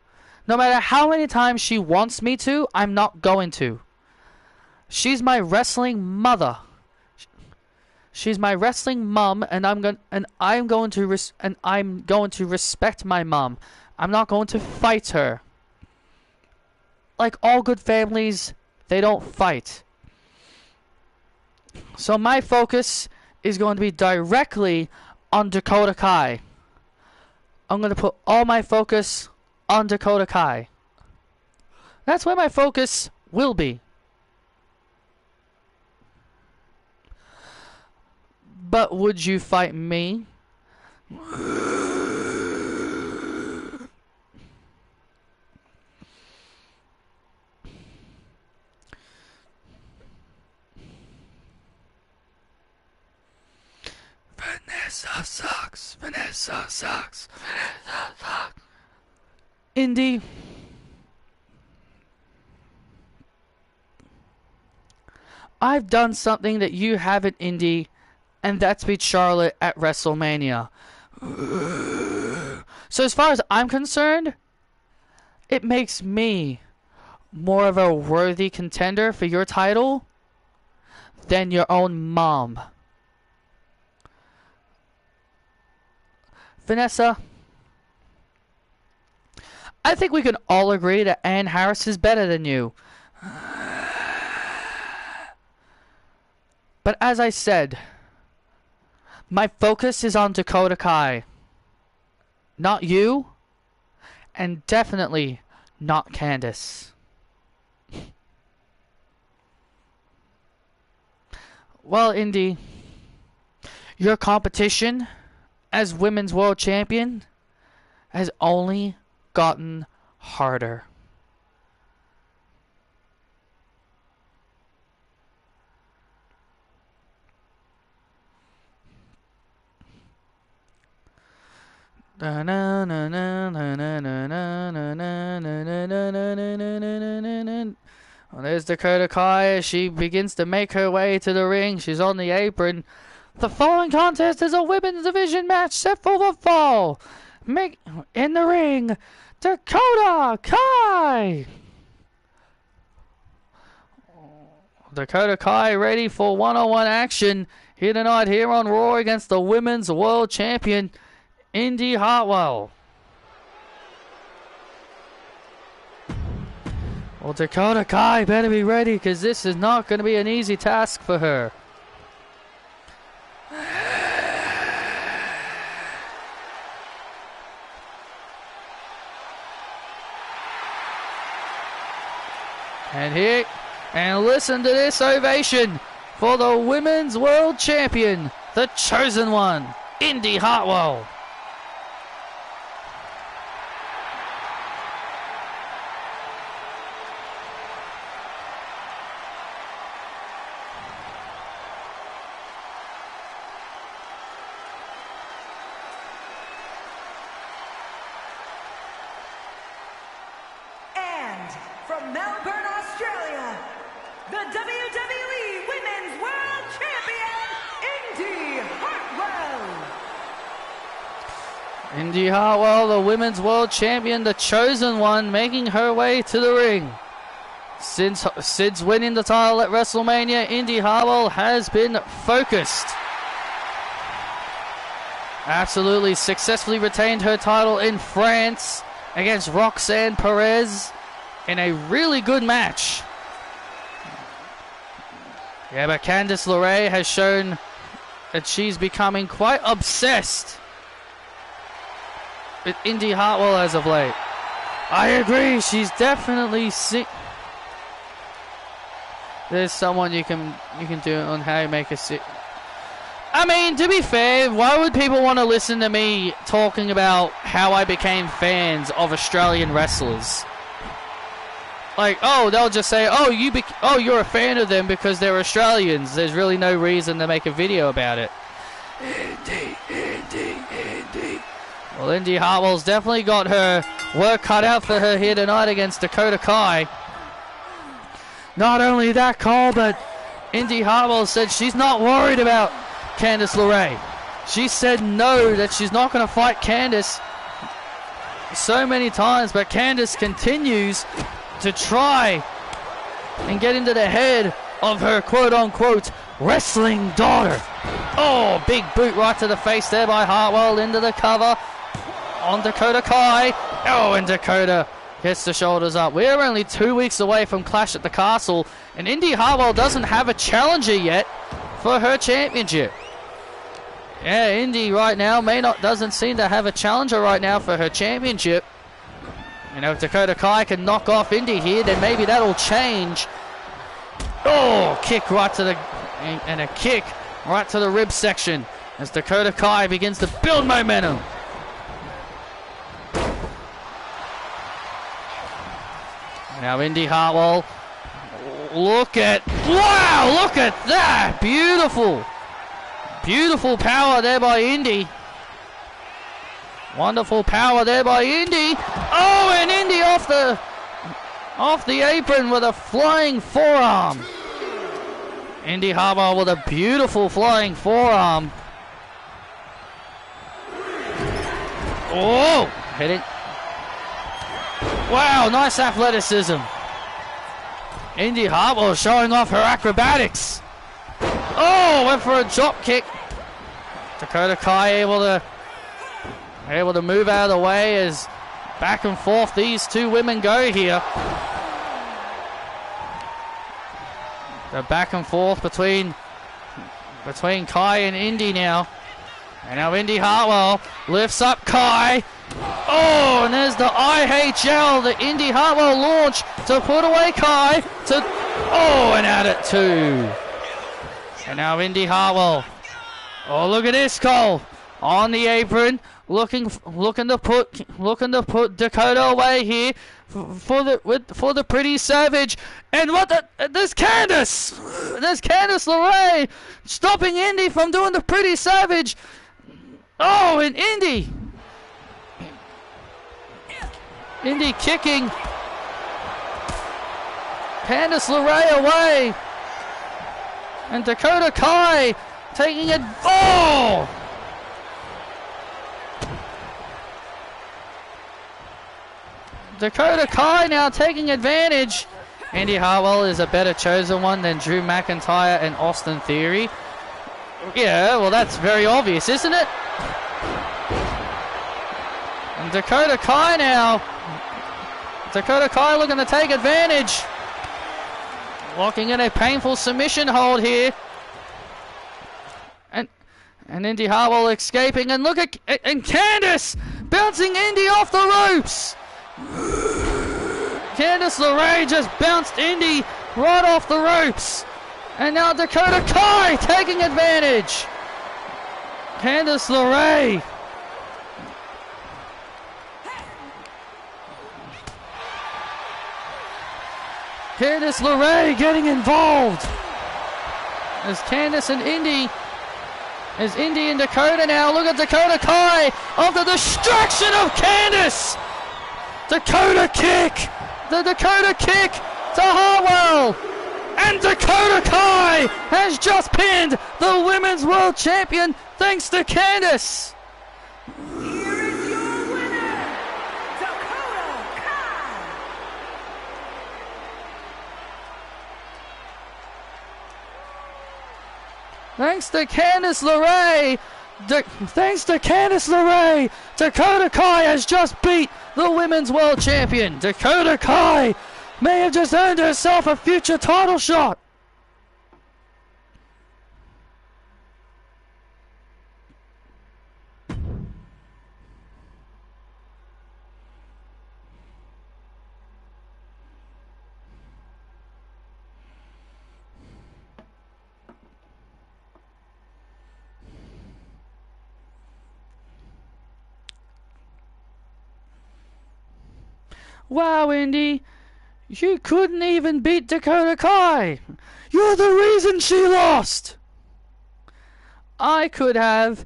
No matter how many times she wants me to, I'm not going to. She's my wrestling mother. She's my wrestling mom, and I'm going to respect my mom. I'm not going to fight her. Like all good families, they don't fight. So my focus is going to be directly on Dakota Kai. I'm going to put all my focus on Dakota Kai. That's where my focus will be. But would you fight me? Vanessa sucks. Indy. I've done something that you haven't, Indy, and that's beat Charlotte at WrestleMania. So as far as I'm concerned, it makes me more of a worthy contender for your title than your own mom. Vanessa, I think we can all agree that Ann Harris is better than you. But as I said, my focus is on Dakota Kai. Not you, and definitely not Candice. Well, Indy, your competition as Women's World Champion has only gotten harder. Well, there's Dakota Kai. She begins to make her way to the ring. She's on the apron. The following contest is a women's division match set for the fall. In the ring, Dakota Kai. Dakota Kai ready for one-on-one action here tonight here on Raw against the Women's World Champion, Indy Hartwell. Well, Dakota Kai better be ready because this is not going to be an easy task for her. And listen to this ovation for the Women's World Champion, the Chosen One, Indy Hartwell. From Melbourne, Australia, the WWE Women's World Champion, Indy Hartwell. Indy Hartwell, the Women's World Champion, the Chosen One, making her way to the ring. Since winning the title at WrestleMania, Indy Hartwell has been focused. Absolutely successfully retained her title in France against Roxanne Perez in a really good match. Yeah, but Candice LeRae has shown that she's becoming quite obsessed with Indy Hartwell as of late. I agree, she's definitely there's someone you can do on how you make a I mean, to be fair, why would people want to listen to me talking about how I became fans of Australian wrestlers? Like, oh, they'll just say, oh, you're a fan of them because they're Australians. There's really no reason to make a video about it. Indy. Well, Indy Hartwell's definitely got her work cut out for her here tonight against Dakota Kai. Not only that, Cole, but Indy Hartwell said she's not worried about Candice LeRae. She said no, that she's not going to fight Candice so many times, but Candice continues to try and get into the head of her quote-unquote wrestling daughter. Oh, big boot right to the face there by Hartwell into the cover on Dakota Kai. Oh, and Dakota gets the shoulders up. We're only 2 weeks away from Clash at the Castle, and Indy Hartwell doesn't have a challenger yet for her championship. Yeah, Indy right now doesn't seem to have a challenger right now for her championship. You know, if Dakota Kai can knock off Indy here, then maybe that'll change. Oh, kick right to and a kick right to the rib section as Dakota Kai begins to build momentum. Now Indy Hartwell, look at that, beautiful power there by Indy. Wonderful power there by Indy. Oh, and Indy off the apron with a flying forearm. Indy Hartwell with a beautiful flying forearm. Oh, hit it. Wow, nice athleticism. Indy Hartwell showing off her acrobatics. Oh, went for a drop kick. Dakota Kai able to move out of the way as back and forth these two women go here. The back and forth between Kai and Indy now. And now Indy Hartwell lifts up Kai. Oh, and there's the IHL, the Indy Hartwell launch to put away Kai. And out at 2. And now Indy Hartwell. Oh, look at this, Cole. On the apron, looking to put Dakota away here for the Pretty Savage. And there's Candice LeRae stopping Indy from doing the Pretty Savage. Oh, and Indy kicking Candice LeRae away. And Dakota Kai taking it. Oh! Dakota Kai now taking advantage. Indy Hartwell is a better chosen one than Drew McIntyre and Austin Theory. Yeah, well, that's very obvious, isn't it? And Dakota Kai now. Dakota Kai looking to take advantage. Locking in a painful submission hold here. And Indy Hartwell escaping. And look at... And Candice bouncing Indy off the ropes. Candice LeRae just bounced Indy right off the ropes. And now Dakota Kai taking advantage. Candice LeRae. Candice LeRae getting involved. As Candice and Indy. As Indy and Dakota now. Look at Dakota Kai of the distraction of Candice. Dakota kick. The Dakota kick to Hartwell. And Dakota Kai has just pinned the Women's World Champion thanks to Candice. Here is your winner, Dakota Kai. Thanks to Candice LeRae. Thanks to Candice LeRae, Dakota Kai has just beat the Women's World Champion. Dakota Kai may have just earned herself a future title shot. Wow, Indy, you couldn't even beat Dakota Kai. You're the reason she lost. I could have.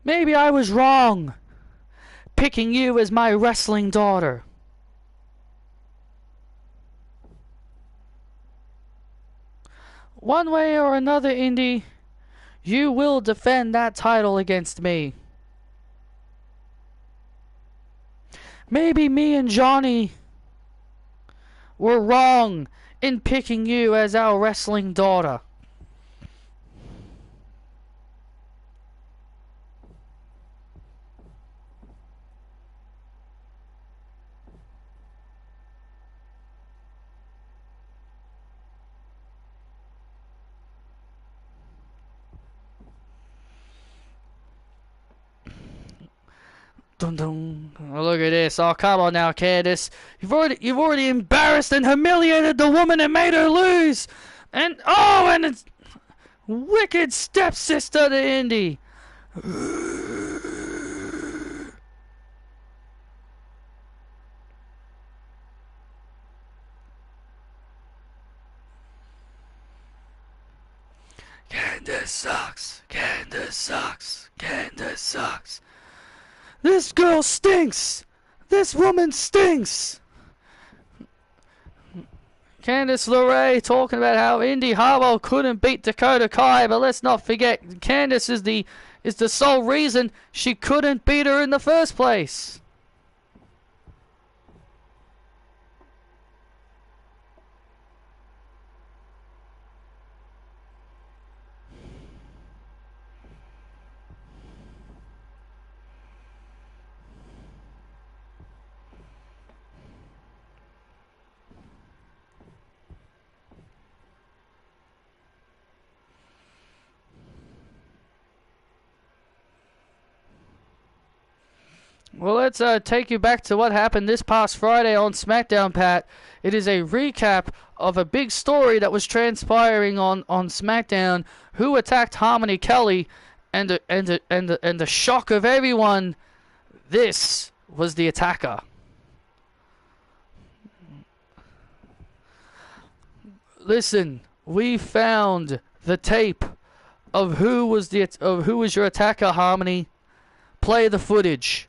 Maybe I was wrong, picking you as my wrestling daughter. One way or another, Indy, you will defend that title against me. Maybe me and Johnny were wrong in picking you as our wrestling daughter. Dun dun. Oh, look at this. Oh, come on now, Candice. You've already embarrassed and humiliated the woman and made her lose. And it's wicked stepsister to Indy. Candice sucks. Candice sucks. Candice sucks. This girl stinks! This woman stinks! Candice LeRae talking about how Indy Hartwell couldn't beat Dakota Kai, but let's not forget, Candice is the sole reason she couldn't beat her in the first place. Well, let's take you back to what happened this past Friday on SmackDown, Pat. It is a recap of a big story that was transpiring on SmackDown. Who attacked Harmony Kelly, and the shock of everyone. This was the attacker. Listen, we found the tape of who was your attacker, Harmony. Play the footage.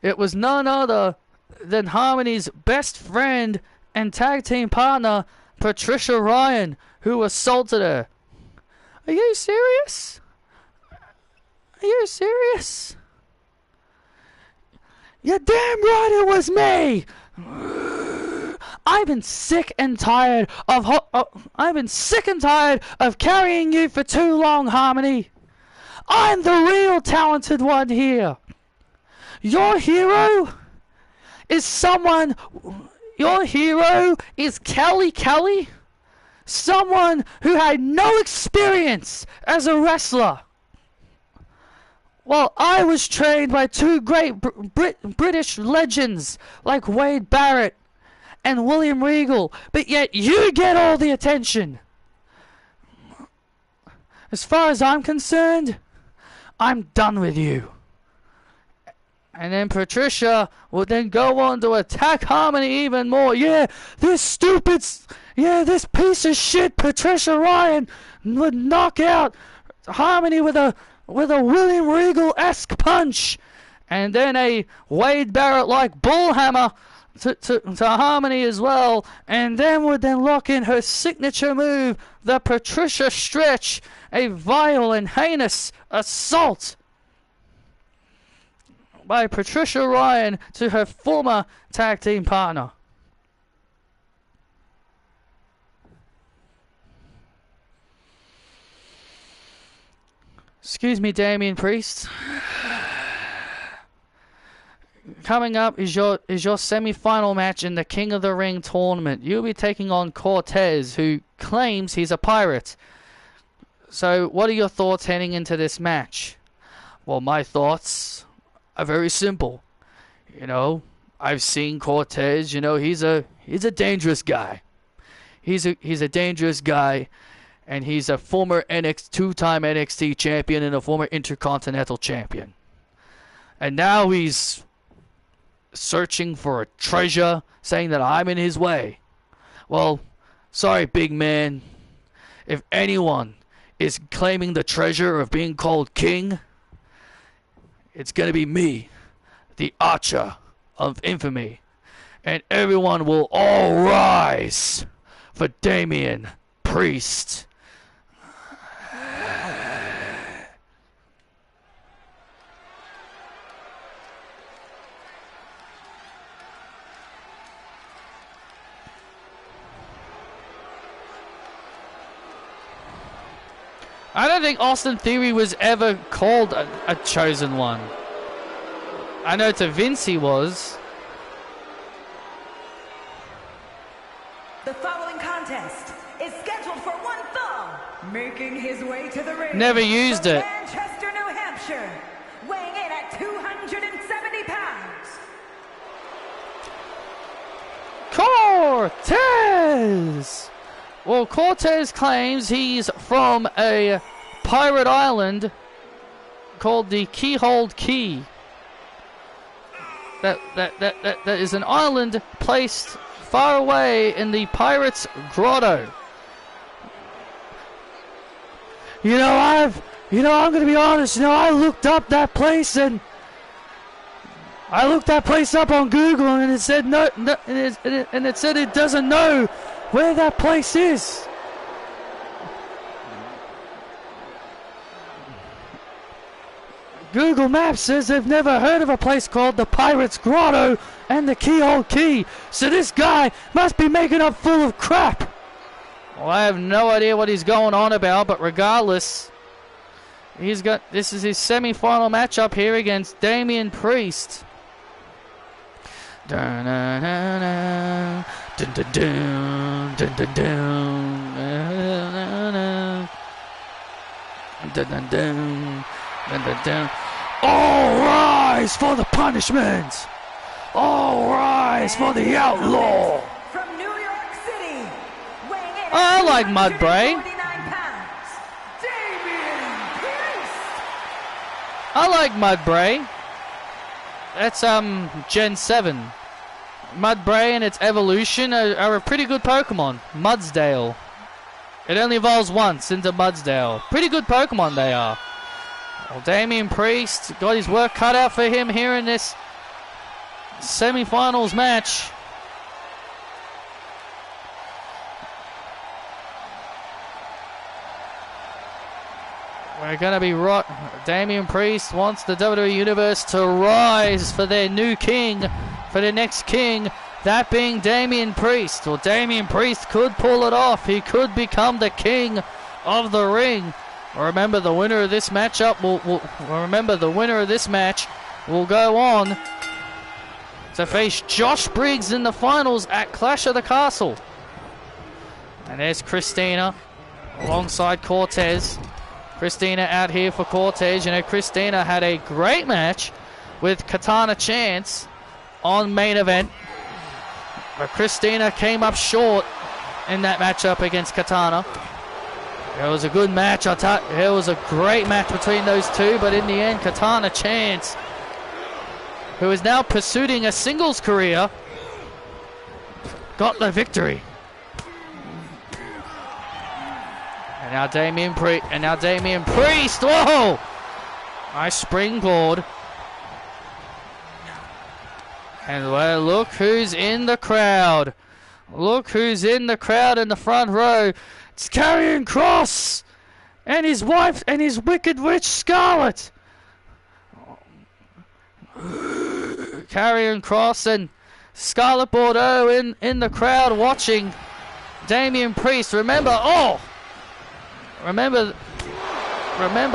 It was none other than Harmony's best friend and tag team partner, Patricia Ryan, who assaulted her. Are you serious? Are you serious? You're damn right it was me! I've been sick and tired of carrying you for too long, Harmony. I'm the real talented one here. Your hero is Kelly, someone who had no experience as a wrestler. Well, I was trained by two great British legends like Wade Barrett and William Regal, but yet you get all the attention. As far as I'm concerned, I'm done with you. And then Patricia would then go on to attack Harmony even more. This piece of shit Patricia Ryan would knock out Harmony with a William Regal-esque punch. And then a Wade Barrett-like bullhammer to Harmony as well. And then would then lock in her signature move, the Patricia Stretch, a vile and heinous assault by Patricia Ryan to her former tag team partner. Excuse me, Damian Priest. Coming up is your semi-final match in the King of the Ring tournament. You'll be taking on Cortez, who claims he's a pirate. So, what are your thoughts heading into this match? Well, my thoughts are very simple. I've seen Cortez. He's a dangerous guy. He's a dangerous guy, and he's a former two-time NXT champion and a former Intercontinental champion. And now he's searching for a treasure, saying that I'm in his way. Well, sorry, big man. If anyone is claiming the treasure of being called king, it's gonna be me, the Archer of Infamy. And everyone will all rise for Damian Priest. I don't think Austin Theory was ever called a chosen one. I know to Vince he was. The following contest is scheduled for one fall, making his way to the ring. Never used it. Manchester, New Hampshire, weighing in at 270 pounds. Cortez! Well, Cortez claims he's from a pirate island called the Keyhole Key. That is an island placed far away in the Pirates' Grotto. I'm gonna be honest. I looked up that place and I looked that place up on Google, and it said no, and it said it doesn't know where that place is. Google Maps says they've never heard of a place called the Pirates' Grotto and the Keyhole Key. So this guy must be making up full of crap. Well, I have no idea what he's going on about, but regardless, this is his semi-final matchup here against Damian Priest. Dun, dun, dun, dun, dun, dun, dun, dun, dun, dun, dun, dun. All rise for the punishment! All rise for the outlaw! From New York City, weighing in I like Mudbray. Damian Priest. I like Mudbray. That's Gen 7. Mudbray and its evolution are a pretty good Pokemon. Mudsdale. It only evolves once into Mudsdale. Pretty good Pokemon they are. Well, Damian Priest got his work cut out for him here in this semi-finals match. We're going to be right. Damian Priest wants the WWE Universe to rise for their new king, for their next king, that being Damian Priest. Well, Damian Priest could pull it off. He could become the king of the ring. Remember, the winner of this matchup will go on to face Josh Briggs in the finals at Clash of the Castle. And there's Christina alongside Cortez. Christina out here for Cortez. You know, Christina had a great match with Katana Chance on main event. But Christina came up short in that matchup against Katana. It was a good match. It was a great match between those two. But in the end, Katana Chance, who is now pursuing a singles career, got the victory. And now Damian Priest. Whoa! Nice springboard. And well, look who's in the crowd. Look who's in the crowd in the front row. It's Karrion Kross and his wife and his wicked witch Scarlet. Karrion Kross and Scarlet Bordeaux in the crowd watching Damian Priest. Remember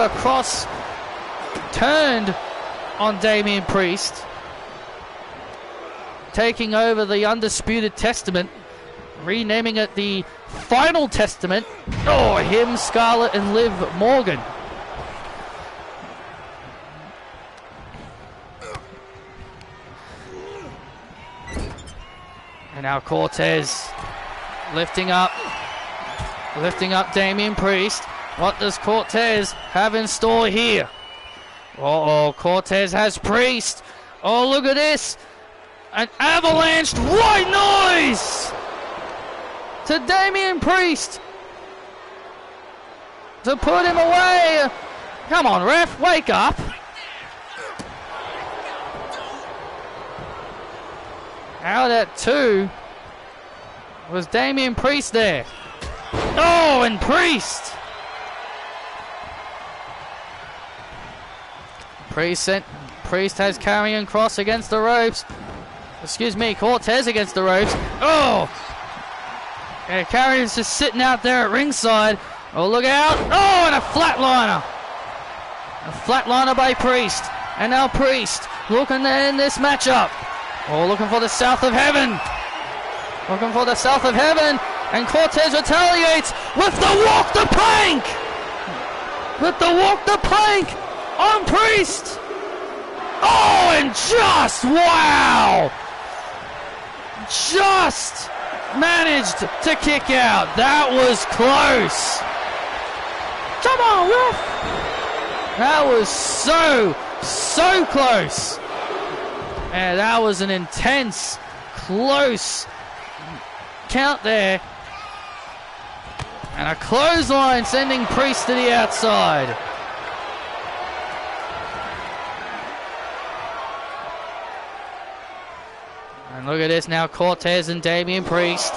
Kross turned on Damian Priest, taking over the Undisputed Testament, renaming it the Final Testament. Oh, him, Scarlett, and Liv Morgan. And now Cortez lifting up Damian Priest. What does Cortez have in store here? Oh, Cortez has Priest. Oh, look at this. An avalanche white noise to Damian Priest to put him away. Come on, ref, wake up. Out at 2 was Damian Priest there. Oh, and Priest has Karrion Kross against the ropes. Excuse me, Cortez against the ropes. Oh! Yeah, Karrion's just sitting out there at ringside. Oh, look out. Oh, and a flatliner. A flatliner by Priest. And now Priest looking to end this matchup. Oh, looking for the South of Heaven. Looking for the South of Heaven. And Cortez retaliates with the walk the plank. With the walk the plank on Priest. Oh, and just, wow. Just managed to kick out. That was close. Come on, ref. That was so close. And that was an intense, close count there. And a clothesline sending Priest to the outside. And look at this now, Cortez and Damian Priest.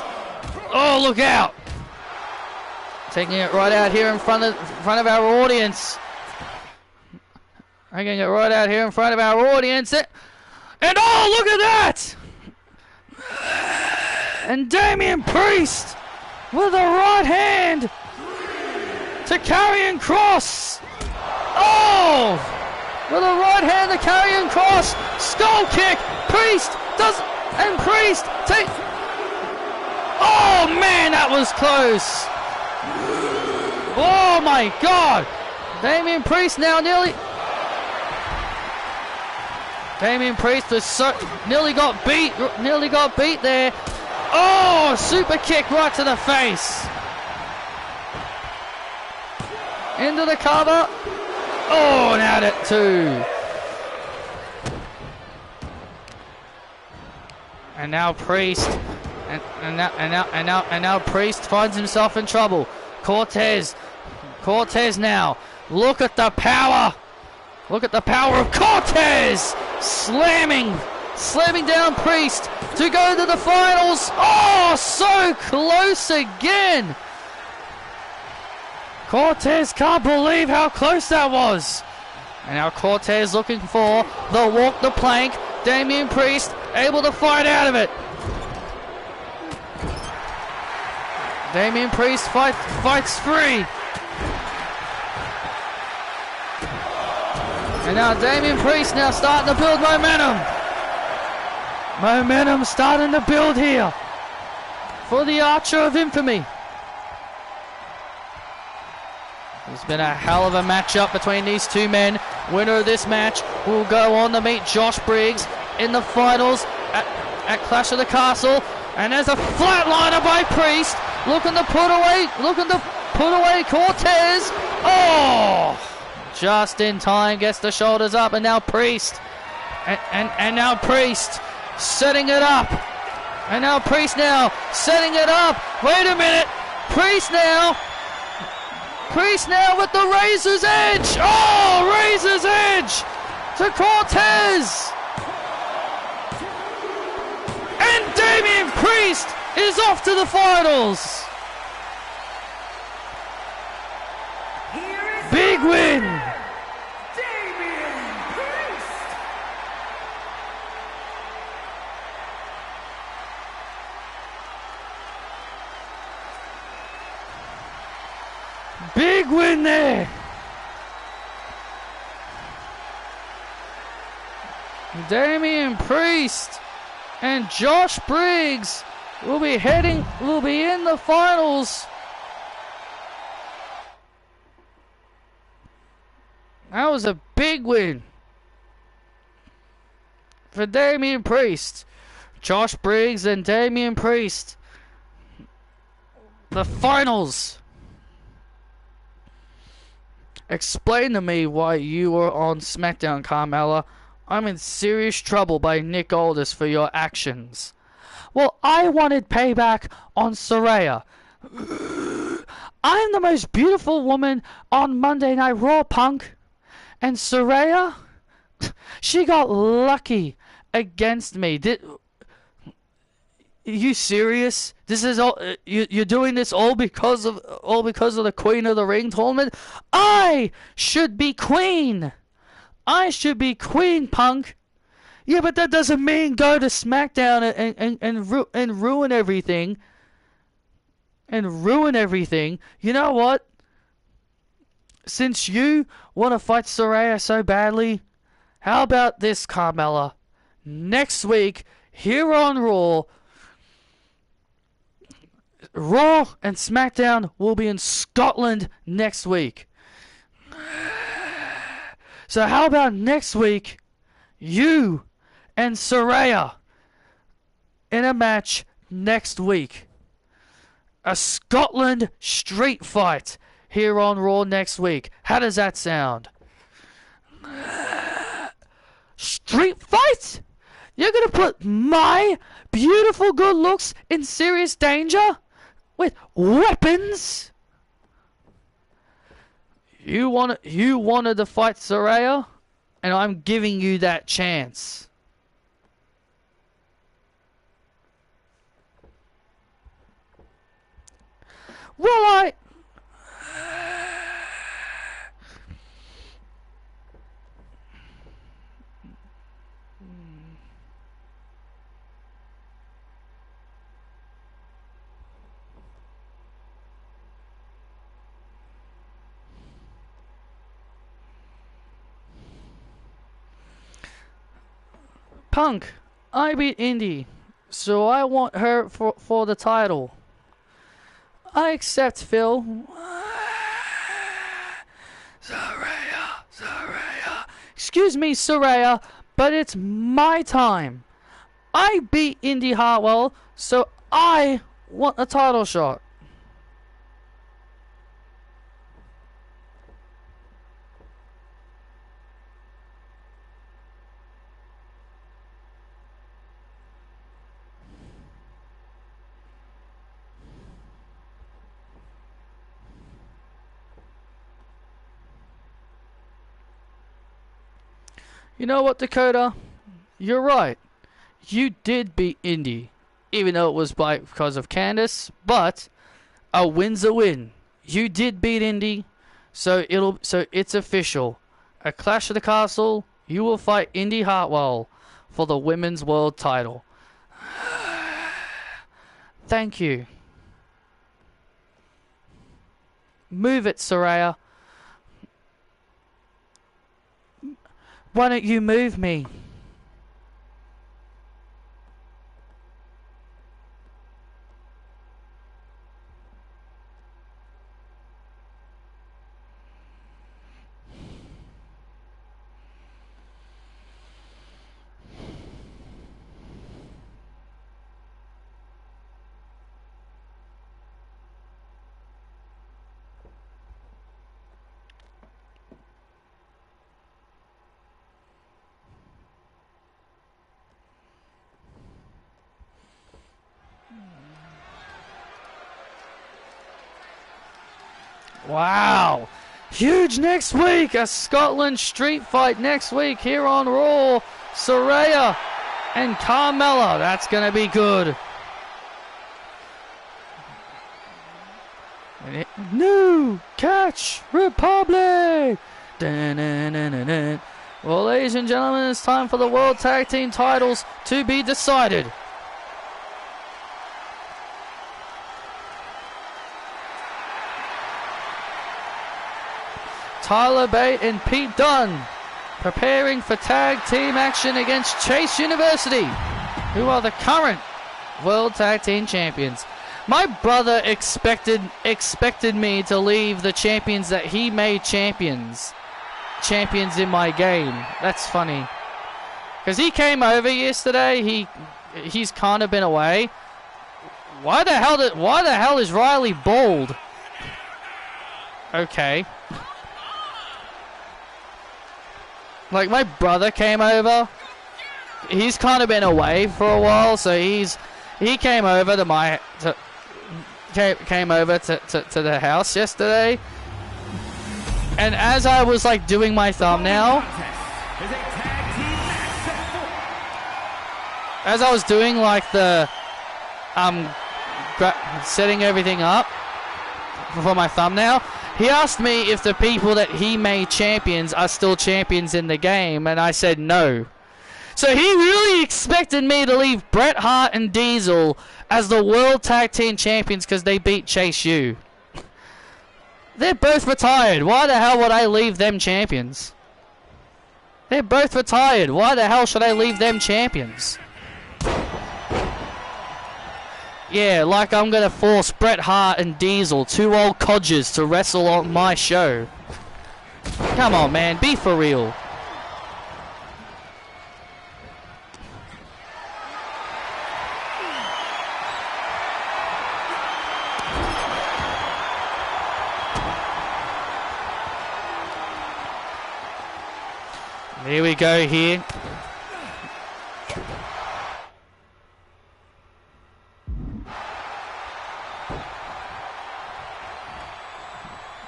Oh, look out! Taking it right out here in front of our audience. Taking it right out here in front of our audience. And oh, look at that! And Damian Priest with a right hand to Karrion Kross. Oh! With a right hand to Karrion Kross. Skull kick. Priest does... And Priest take... Oh, man, that was close. Oh, my God. Damian Priest now nearly... Damian Priest was nearly got beat there. Oh, super kick right to the face. Into the cover. Oh, and out at 2. And now Priest, and now Priest finds himself in trouble. Cortez now. Look at the power. Look at the power of Cortez, slamming down Priest to go to the finals. Oh, so close again. Cortez can't believe how close that was. And now Cortez looking for the walk the plank. Damian Priest able to fight out of it. Damian Priest fights free. And now Damian Priest now starting to build momentum. Momentum starting to build here for the Archer of Infamy. It's been a hell of a matchup between these two men. Winner of this match will go on to meet Josh Briggs in the finals at Clash of the Castle. And there's a flatliner by Priest, looking to put away Cortez. Oh, just in time, gets the shoulders up, and now Priest, and now Priest setting it up, and now Priest now setting it up. Wait a minute, Priest now with the Razor's Edge. Oh, Razor's Edge to Cortez. And Damian Priest is off to the finals. Big win. Damian Priest. Big win there. Damian Priest and Josh Briggs will be in the finals. That was a big win for Damian Priest. Josh Briggs and Damian Priest. The finals. Explain to me why you were on SmackDown, Carmella. I'm in serious trouble by Nick Aldis for your actions. Well, I wanted payback on Saraya. I'm the most beautiful woman on Monday Night Raw, Punk. And Saraya, she got lucky against me. Are you serious? This is all you're doing this all because of the Queen of the Ring tournament? I should be queen. I should be queen, Punk. Yeah, but that doesn't mean go to SmackDown and ruin everything. And ruin everything. You know what? Since you want to fight Saraya so badly, how about this, Carmella? Next week, here on Raw and SmackDown will be in Scotland next week. So how about next week, you and Saraya in a match next week? A Scotland street fight here on Raw next week. How does that sound? Street fight? You're gonna put my beautiful good looks in serious danger? With weapons? You wanted to fight Saraya, and I'm giving you that chance. Well, Punk, I beat Indy, so I want her for the title. I accept, Phil. Saraya. Excuse me, Saraya, but it's my time. I beat Indy Hartwell, so I want a title shot. You know what, Dakota? You're right. You did beat Indy, even though it was because of Candice, but a win's a win. You did beat Indy, so it's official. At Clash of the Castle, you will fight Indy Hartwell for the Women's World Title. Thank you. Move it, Saraya. Why don't you move me? Wow. Huge next week. A Scotland street fight next week here on Raw. Saraya and Carmella. That's going to be good. New Catch Republic. Dun-dun-dun-dun-dun. Well, ladies and gentlemen, it's time for the World Tag Team titles to be decided. Tyler Bate and Pete Dunne preparing for tag team action against Chase University, who are the current World Tag Team Champions. My brother expected me to leave the champions that he made champions in my game. That's funny, because he came over yesterday. He's kind of been away. Why the hell is Riley bald? Okay. Like, my brother came over. He's kind of been away for a while, so he came over to the house yesterday. And as I was like doing my thumbnail, as I was doing like the setting everything up for my thumbnail, he asked me if the people that he made champions are still champions in the game, and I said no. So he really expected me to leave Bret Hart and Diesel as the World Tag Team Champions because they beat Chase U. They're both retired. Why the hell would I leave them champions? They're both retired. Why the hell should I leave them champions? Yeah, like I'm gonna force Bret Hart and Diesel, two old codgers, to wrestle on my show. Come on, man, be for real. Here we go here.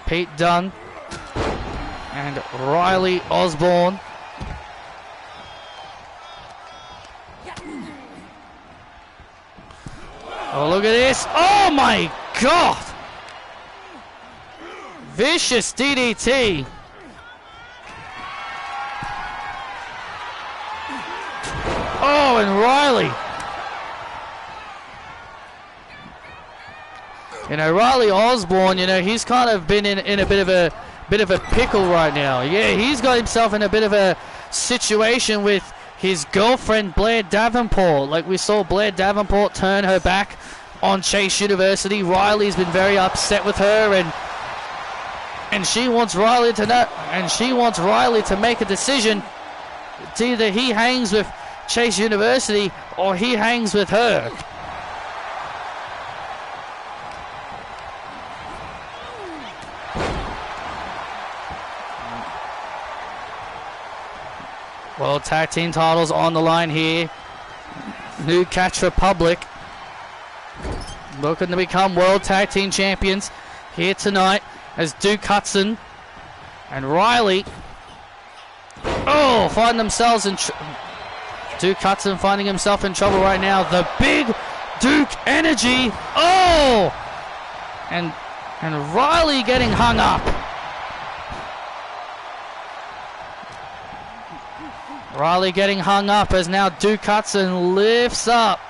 Pete Dunne and Riley Osborne. Oh, look at this. Oh my God. Vicious DDT. Oh, and Riley. You know, Riley Osborne, you know, he's kind of been in a bit of a pickle right now. Yeah, he's got himself in a bit of a situation with his girlfriend Blair Davenport. Like, we saw Blair Davenport turn her back on Chase University. Riley's been very upset with her, and she wants Riley to know, and she wants Riley to make a decision. It's either he hangs with Chase University or he hangs with her. World Tag Team titles on the line here. New Catch Republic looking to become World Tag Team Champions here tonight as Duke Hudson and Riley Oh, find themselves in Duke Hudson finding himself in trouble right now. The big Duke energy. Oh! And Riley getting hung up. Riley getting hung up as now Duke Hudson lifts up.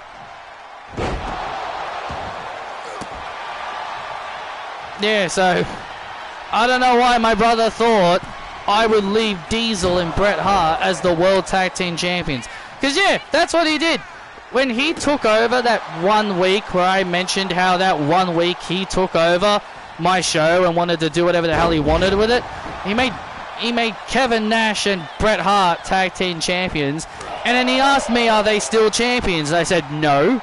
Yeah, so I don't know why my brother thought I would leave Diesel and Bret Hart as the World Tag Team Champions. Because, yeah, that's what he did. When he took over that 1 week where I mentioned how that 1 week he took over my show and wanted to do whatever the hell he wanted with it, he made Kevin Nash and Bret Hart Tag Team Champions. And then he asked me, are they still champions? And I said, no.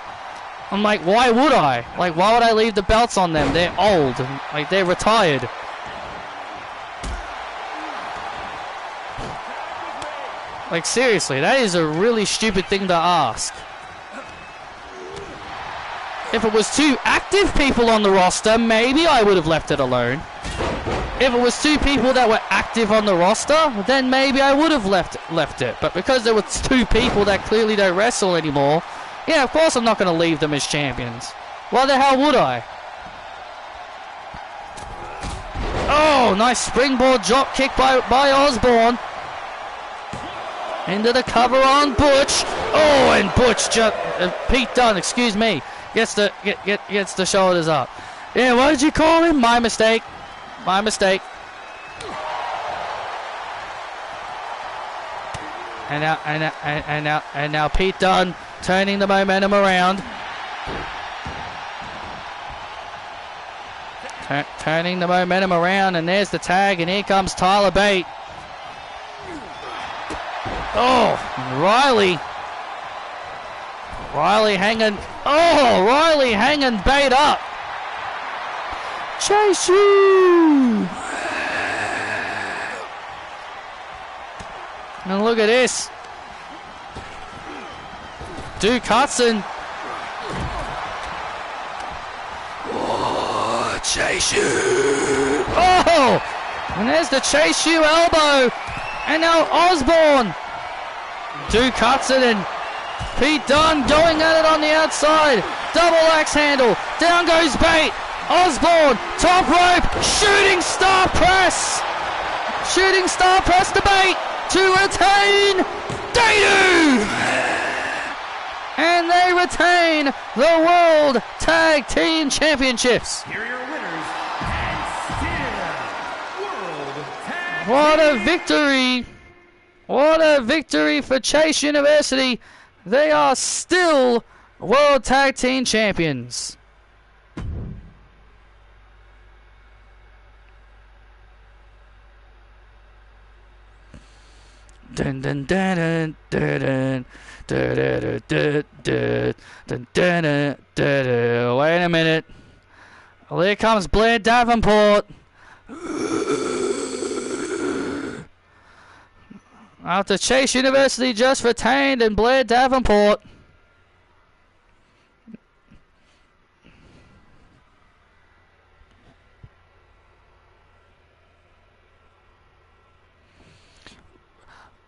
I'm like, why would I? Like, why would I leave the belts on them? They're old. Like, they're retired. Like, seriously, that is a really stupid thing to ask. If it was 2 active people on the roster, maybe I would have left it alone. If it was 2 people that were active on the roster, then maybe I would have left it. But because there were 2 people that clearly don't wrestle anymore, yeah, of course I'm not going to leave them as champions. Why the hell would I? Oh, nice springboard drop kick by Osborne. Into the cover on Butch. Oh, and Butch Pete Dunne, excuse me, gets the shoulders up. Yeah, what did you call him? My mistake. My mistake. And now Pete Dunne turning the momentum around. Turning the momentum around, and there's the tag, and here comes Tyler Bate. Oh, Riley hanging. Oh, Riley hanging Bate up. Chase you. And look at this. Duke Hudson. Oh, chase you. Oh, and there's the chase you elbow. And now Osborne. Duke Hudson and Pete Dunne going at it on the outside. Double axe handle. Down goes Bate. Osborne, top rope, shooting star press. Shooting star press to Bate to retain. They do. And they retain the World Tag Team Championships. Here are your winners and still World Tag What a victory. What a victory for Chase University. They are still World Tag Team Champions. Dun dun dun dun dun dun dun dun dun dun dun. Wait a minute. Well, here comes Blair Davenport. After Chase University just retained and Blair Davenport.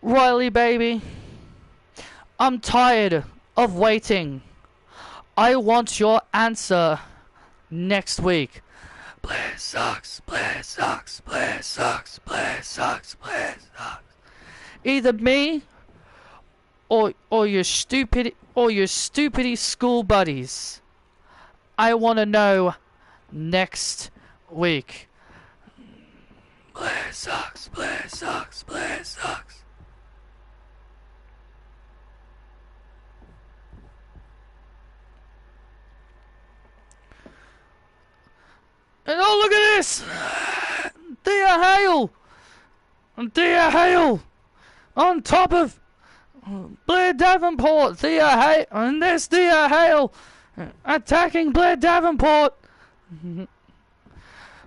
Riley, baby, I'm tired of waiting. I want your answer next week. Blair sucks, Blair sucks, Blair sucks, Blair sucks, Blair sucks. Either me or your stupidity school buddies. I want to know next week. Blair sucks, Blair sucks, Blair sucks. And oh, look at this! Thea Hale! Thea Hale! On top of Blair Davenport! Thea Hale! And there's Thea Hale! Attacking Blair Davenport!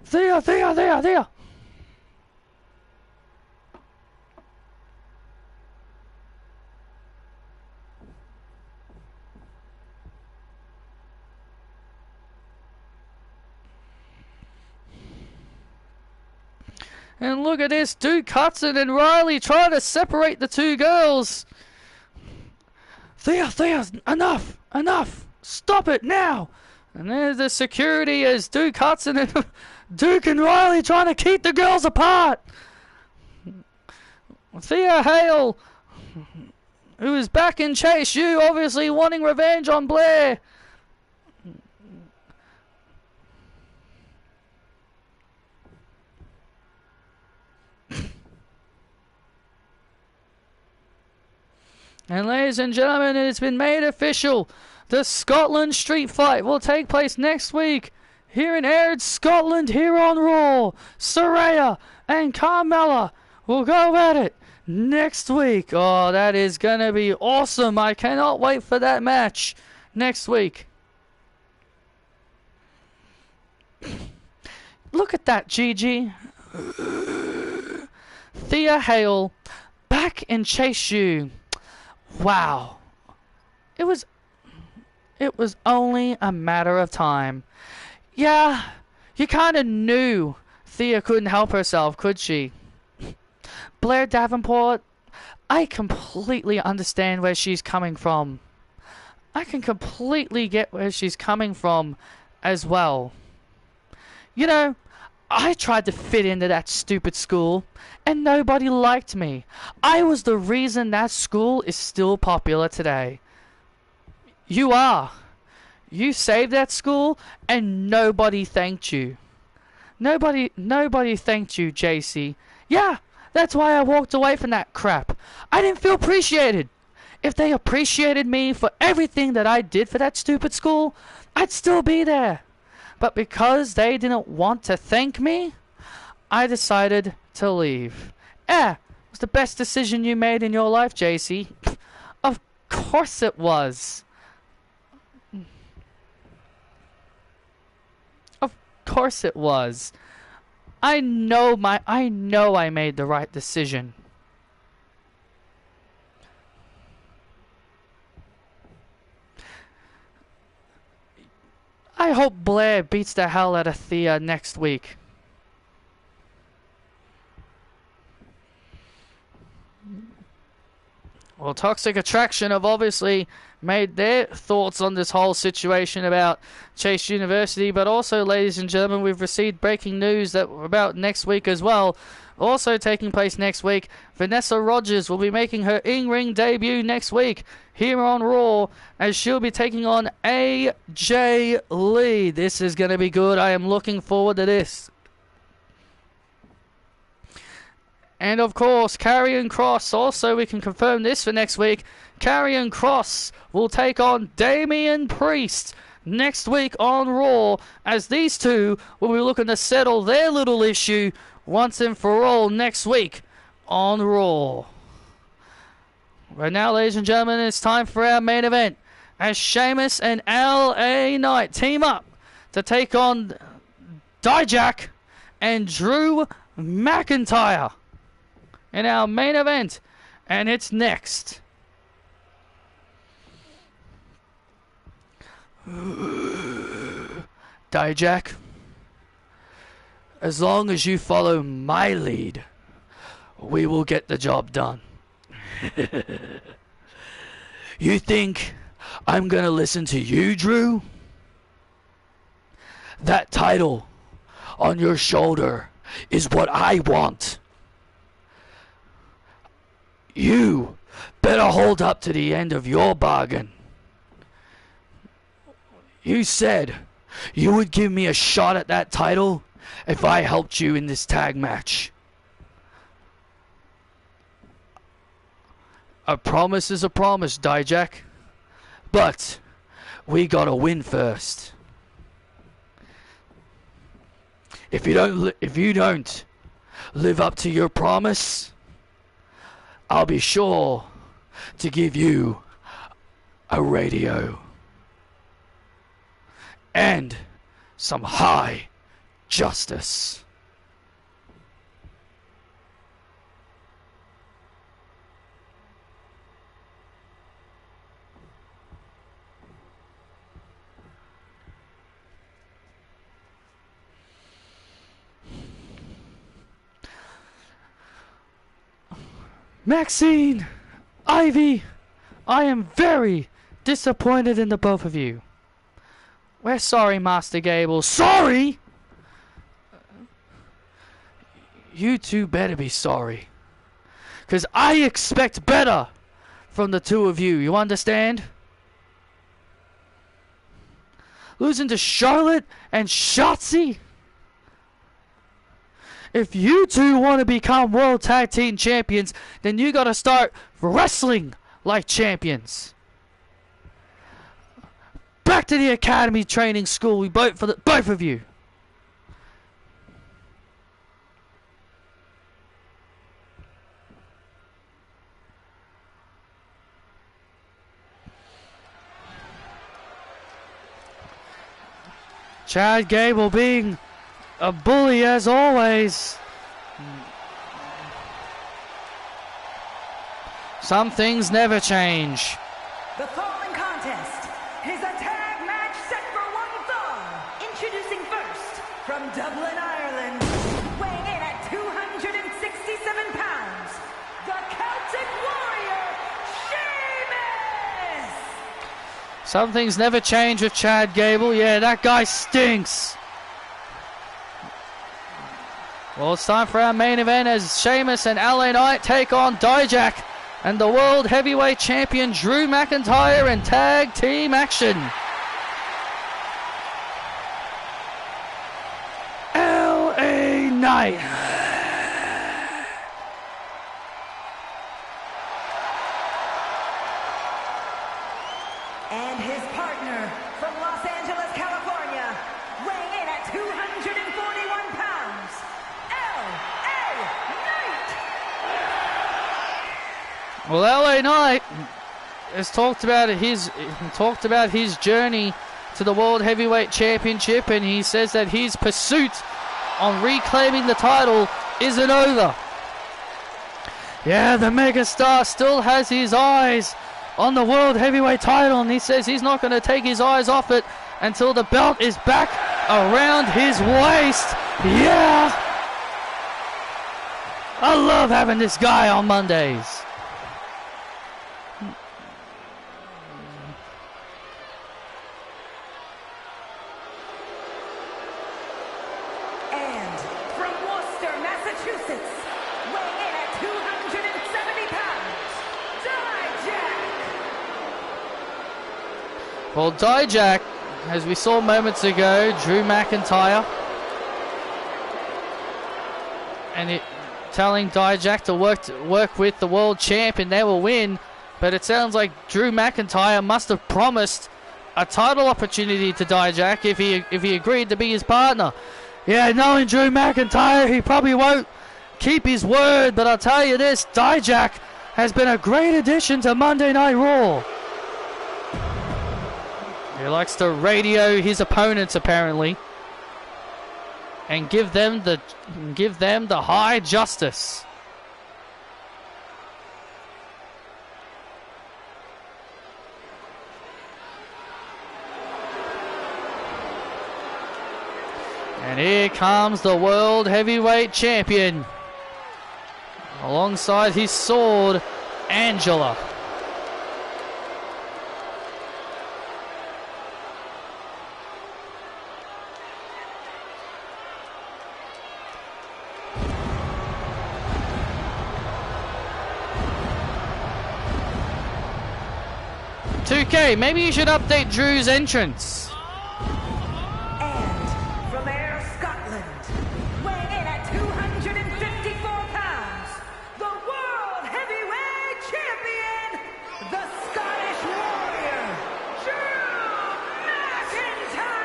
Thea! And look at this, Duke Hudson and Riley trying to separate the two girls. Thea, enough, stop it now. And there's the security as Duke Hudson and Duke and Riley trying to keep the girls apart. Thea Hale, who is back in Chase U, obviously wanting revenge on Blair. And ladies and gentlemen, it has been made official. The Scotland Street Fight will take place next week here in Aird, Scotland, here on Raw. Saraya and Carmella will go at it next week. Oh, that is going to be awesome. I cannot wait for that match next week. Look at that, Gigi. Thea Hale back in Chase U. Wow. It was only a matter of time. Yeah, you kind of knew Thea couldn't help herself, could she? Blair Davenport, I completely understand where she's coming from. I can completely get where she's coming from as well. You know, I tried to fit into that stupid school, and nobody liked me. I was the reason that school is still popular today. You are. You saved that school, and nobody thanked you. Nobody thanked you, JC. Yeah, that's why I walked away from that crap. I didn't feel appreciated. If they appreciated me for everything that I did for that stupid school, I'd still be there. But because they didn't want to thank me, I decided to leave. It was the best decision you made in your life, JC. Of course it was. Of course it was. I know I made the right decision. I hope Blair beats the hell out of Thea next week. Well, Toxic Attraction have obviously made their thoughts on this whole situation about Chase University, but also, ladies and gentlemen, we've received breaking news that about next week as well. Also taking place next week, Vanessa Rogers will be making her in-ring debut next week here on Raw, as she'll be taking on AJ Lee. This is going to be good. I am looking forward to this. And of course, Karrion Kross, also we can confirm this for next week. Karrion Kross will take on Damian Priest next week on Raw, as these two will be looking to settle their little issue once and for all next week on Raw. Right now, ladies and gentlemen, it's time for our main event, as Sheamus and LA Knight team up to take on Dijak and Drew McIntyre in our main event, and it's next. Dijak, as long as you follow my lead, we will get the job done. You think I'm gonna listen to you, Drew? That title on your shoulder is what I want. You better hold up to the end of your bargain. You said you would give me a shot at that title if I helped you in this tag match. A promise is a promise, Dijak. But we gotta win first. If you don't live up to your promise, I'll be sure to give you a radio and some high justice. Maxine, Ivy, I am very disappointed in the both of you. We're sorry, Master Gable. Sorry? You two better be sorry. Because I expect better from the two of you. You understand? Losing to Charlotte and Shotzi? If you two want to become World Tag Team Champions, then you got to start wrestling like champions. Back to the Academy Training School. We vote for the both of you. Chad Gable being a bully as always. Some things never change. The following contest is a tag match set for one fall. Introducing first, from Dublin, Ireland, weighing in at 267 pounds, the Celtic Warrior, Sheamus! Some things never change with Chad Gable. Yeah, that guy stinks. Well, it's time for our main event as Sheamus and LA Knight take on Dijak and the World Heavyweight Champion Drew McIntyre in tag team action. LA Knight. And his partner from Los Angeles, California, weighing in at 241 pounds, L.A. Knight. Well, LA Knight has talked about his journey to the World Heavyweight Championship, and he says that his pursuit on reclaiming the title isn't over. Yeah, the megastar still has his eyes on the World Heavyweight title, and he says he's not going to take his eyes off it until the belt is back around his waist. Yeah! I love having this guy on Mondays. And from Worcester, Massachusetts, weighing in at 270 pounds, Dijak. Well, Dijak, as we saw moments ago, Drew McIntyre, and telling Dijak to work with the world champ and they will win. But it sounds like Drew McIntyre must have promised a title opportunity to Dijak if he agreed to be his partner. Yeah, knowing Drew McIntyre, he probably won't keep his word. But I'll tell you this, Dijak has been a great addition to Monday Night Raw. He likes to radio his opponents apparently, and give them the high justice. And here comes the World Heavyweight Champion, alongside his sword, Angela. $2K, maybe you should update Drew's entrance. And from Ayr, Scotland, weighing in at 254 pounds, the World Heavyweight Champion, the Scottish Warrior, Drew McIntyre!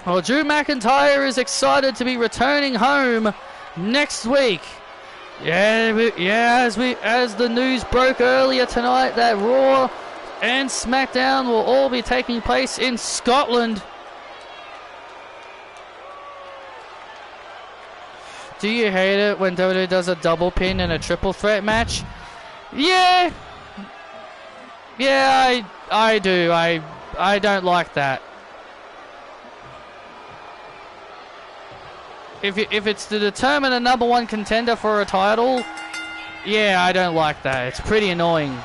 Well, Drew McIntyre is excited to be returning home next week. As the news broke earlier tonight that Raw and SmackDown will all be taking place in Scotland. Do you hate it when WWE does a double pin and a triple threat match? Yeah, I do. I don't like that. if it's to determine a number one contender for a title, yeah, I don't like that. It's pretty annoying.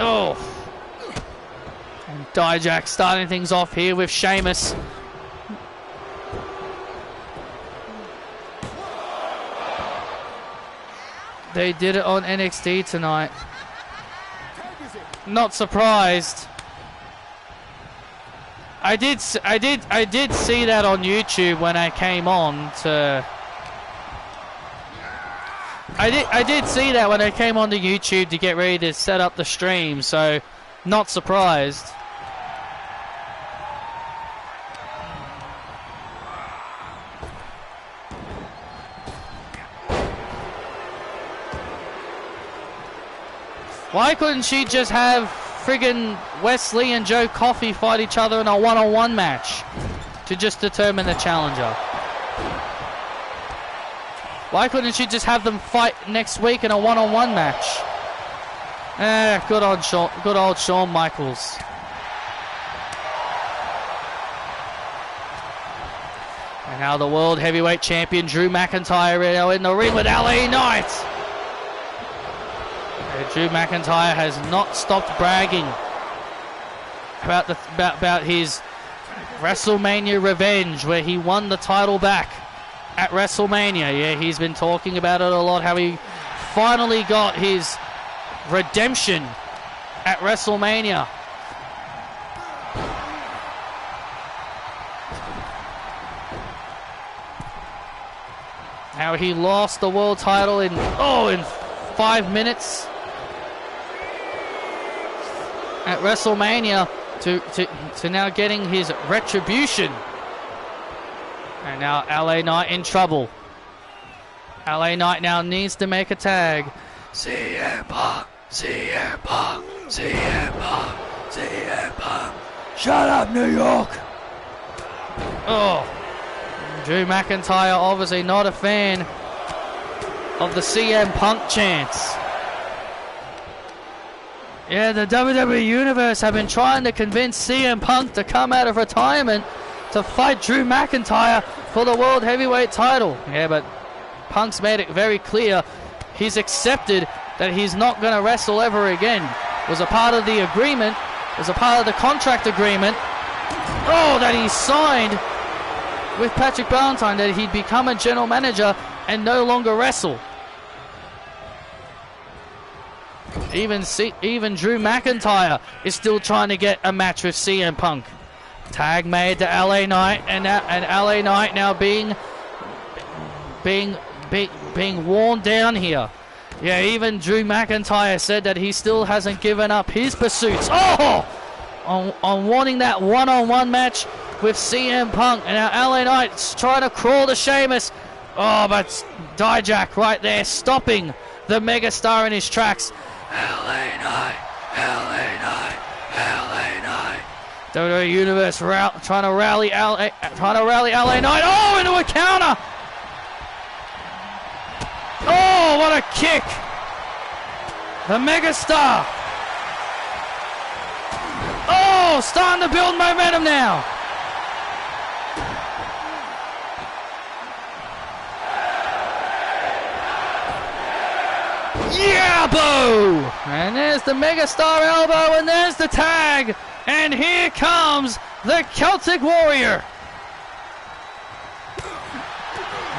Oh. And Dijak starting things off here with Sheamus. They did it on NXT tonight. Not surprised. I did see that on YouTube when I came on to. I did see that when I came on to YouTube to get ready to set up the stream, so not surprised. Why couldn't she just have friggin' Wesley and Joe Coffey fight each other in a one-on-one match to just determine the challenger? Why couldn't she just have them fight next week in a one-on-one match? Good old Shawn Michaels. And now the World Heavyweight Champion Drew McIntyre in the ring with LA Knight. Drew McIntyre has not stopped bragging about his WrestleMania revenge, where he won the title back at WrestleMania. Yeah, he's been talking about it a lot, how he finally got his redemption at WrestleMania. How he lost the world title in 5 minutes at WrestleMania to now getting his retribution. And now LA Knight in trouble. LA Knight now needs to make a tag. CM Punk, CM Punk, CM Punk, CM Punk. Shut up, New York. Oh. Drew McIntyre obviously not a fan of the CM Punk chants. Yeah, the WWE Universe have been trying to convince CM Punk to come out of retirement to fight Drew McIntyre for the World Heavyweight title. Yeah, but Punk's made it very clear he's accepted that he's not going to wrestle ever again. It was a part of the agreement, it was a part of the contract agreement, that he signed with Patrick Valentine, that he'd become a general manager and no longer wrestle. Even Drew McIntyre is still trying to get a match with CM Punk. Tag made to LA Knight, and LA Knight now being worn down here. Yeah, even Drew McIntyre said that he still hasn't given up his pursuits. On wanting that one-on-one match with CM Punk, and now LA Knight's trying to crawl to Sheamus. But Dijak right there stopping the megastar in his tracks. LA Knight, LA Knight, LA Knight. WWE Universe trying to rally LA Knight. Oh, into a counter. Oh, what a kick. The megastar. Oh, starting to build momentum now. Yeah, boo! And there's the megastar elbow, and there's the tag. And here comes the Celtic Warrior.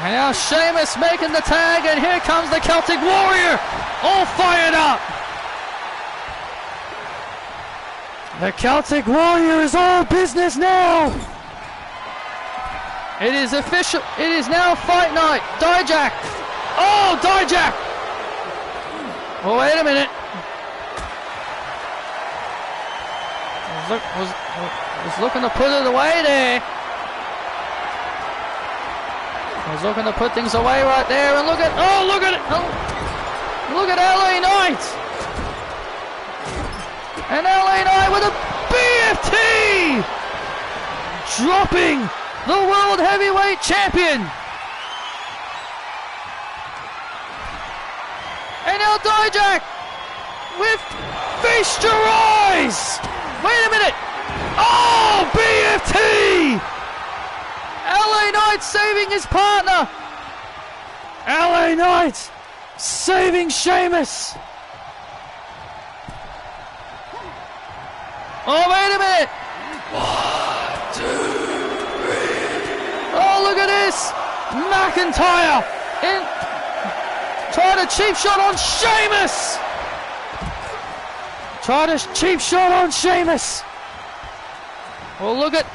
And now Sheamus making the tag, and here comes the Celtic Warrior, all fired up. The Celtic Warrior is all business now. It is official. It is now fight night. Dijak. Oh, Dijak. Oh, wait a minute. Was looking to put it away there. Was looking to put things away right there, and look at it. Look at LA Knight. And LA Knight with a BFT, dropping the World Heavyweight Champion. And now Dijak with Feast Your Eyes. Wait a minute. Oh, BFT! LA Knight saving his partner. LA Knight saving Sheamus. Oh, wait a minute. 1, 2, 3. Oh, look at this. McIntyre tried a cheap shot on Sheamus. Tried a cheap shot on Sheamus. Oh, look at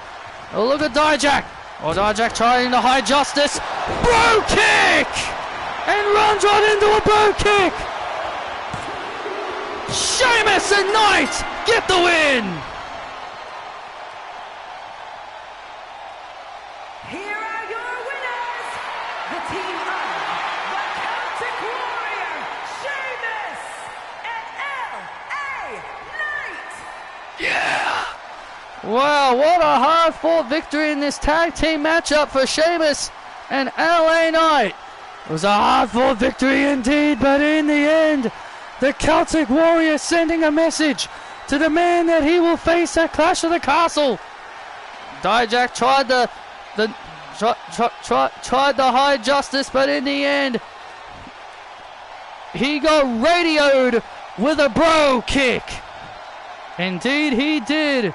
Dijak. Oh, Dijak trying the high justice. Bro kick! And runs right into a bro kick. Sheamus and Knight get the win. Here are your winners, the team of the Celtic Warrior, Sheamus and LA Knight. Yeah. Wow, what a hard-fought victory in this tag team matchup for Sheamus and LA Knight. It was a hard-fought victory indeed, but in the end, the Celtic Warrior sending a message to the man that he will face at Clash of the Castle. Dijak tried tried the high justice, but in the end, he got radioed with a bro kick. Indeed, he did.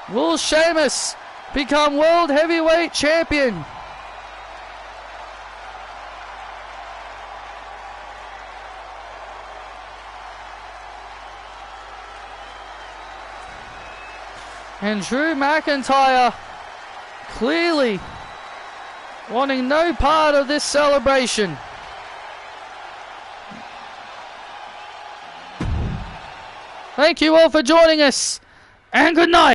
Will Sheamus become World Heavyweight Champion? And Drew McIntyre clearly wanting no part of this celebration. Thank you all for joining us, and good night.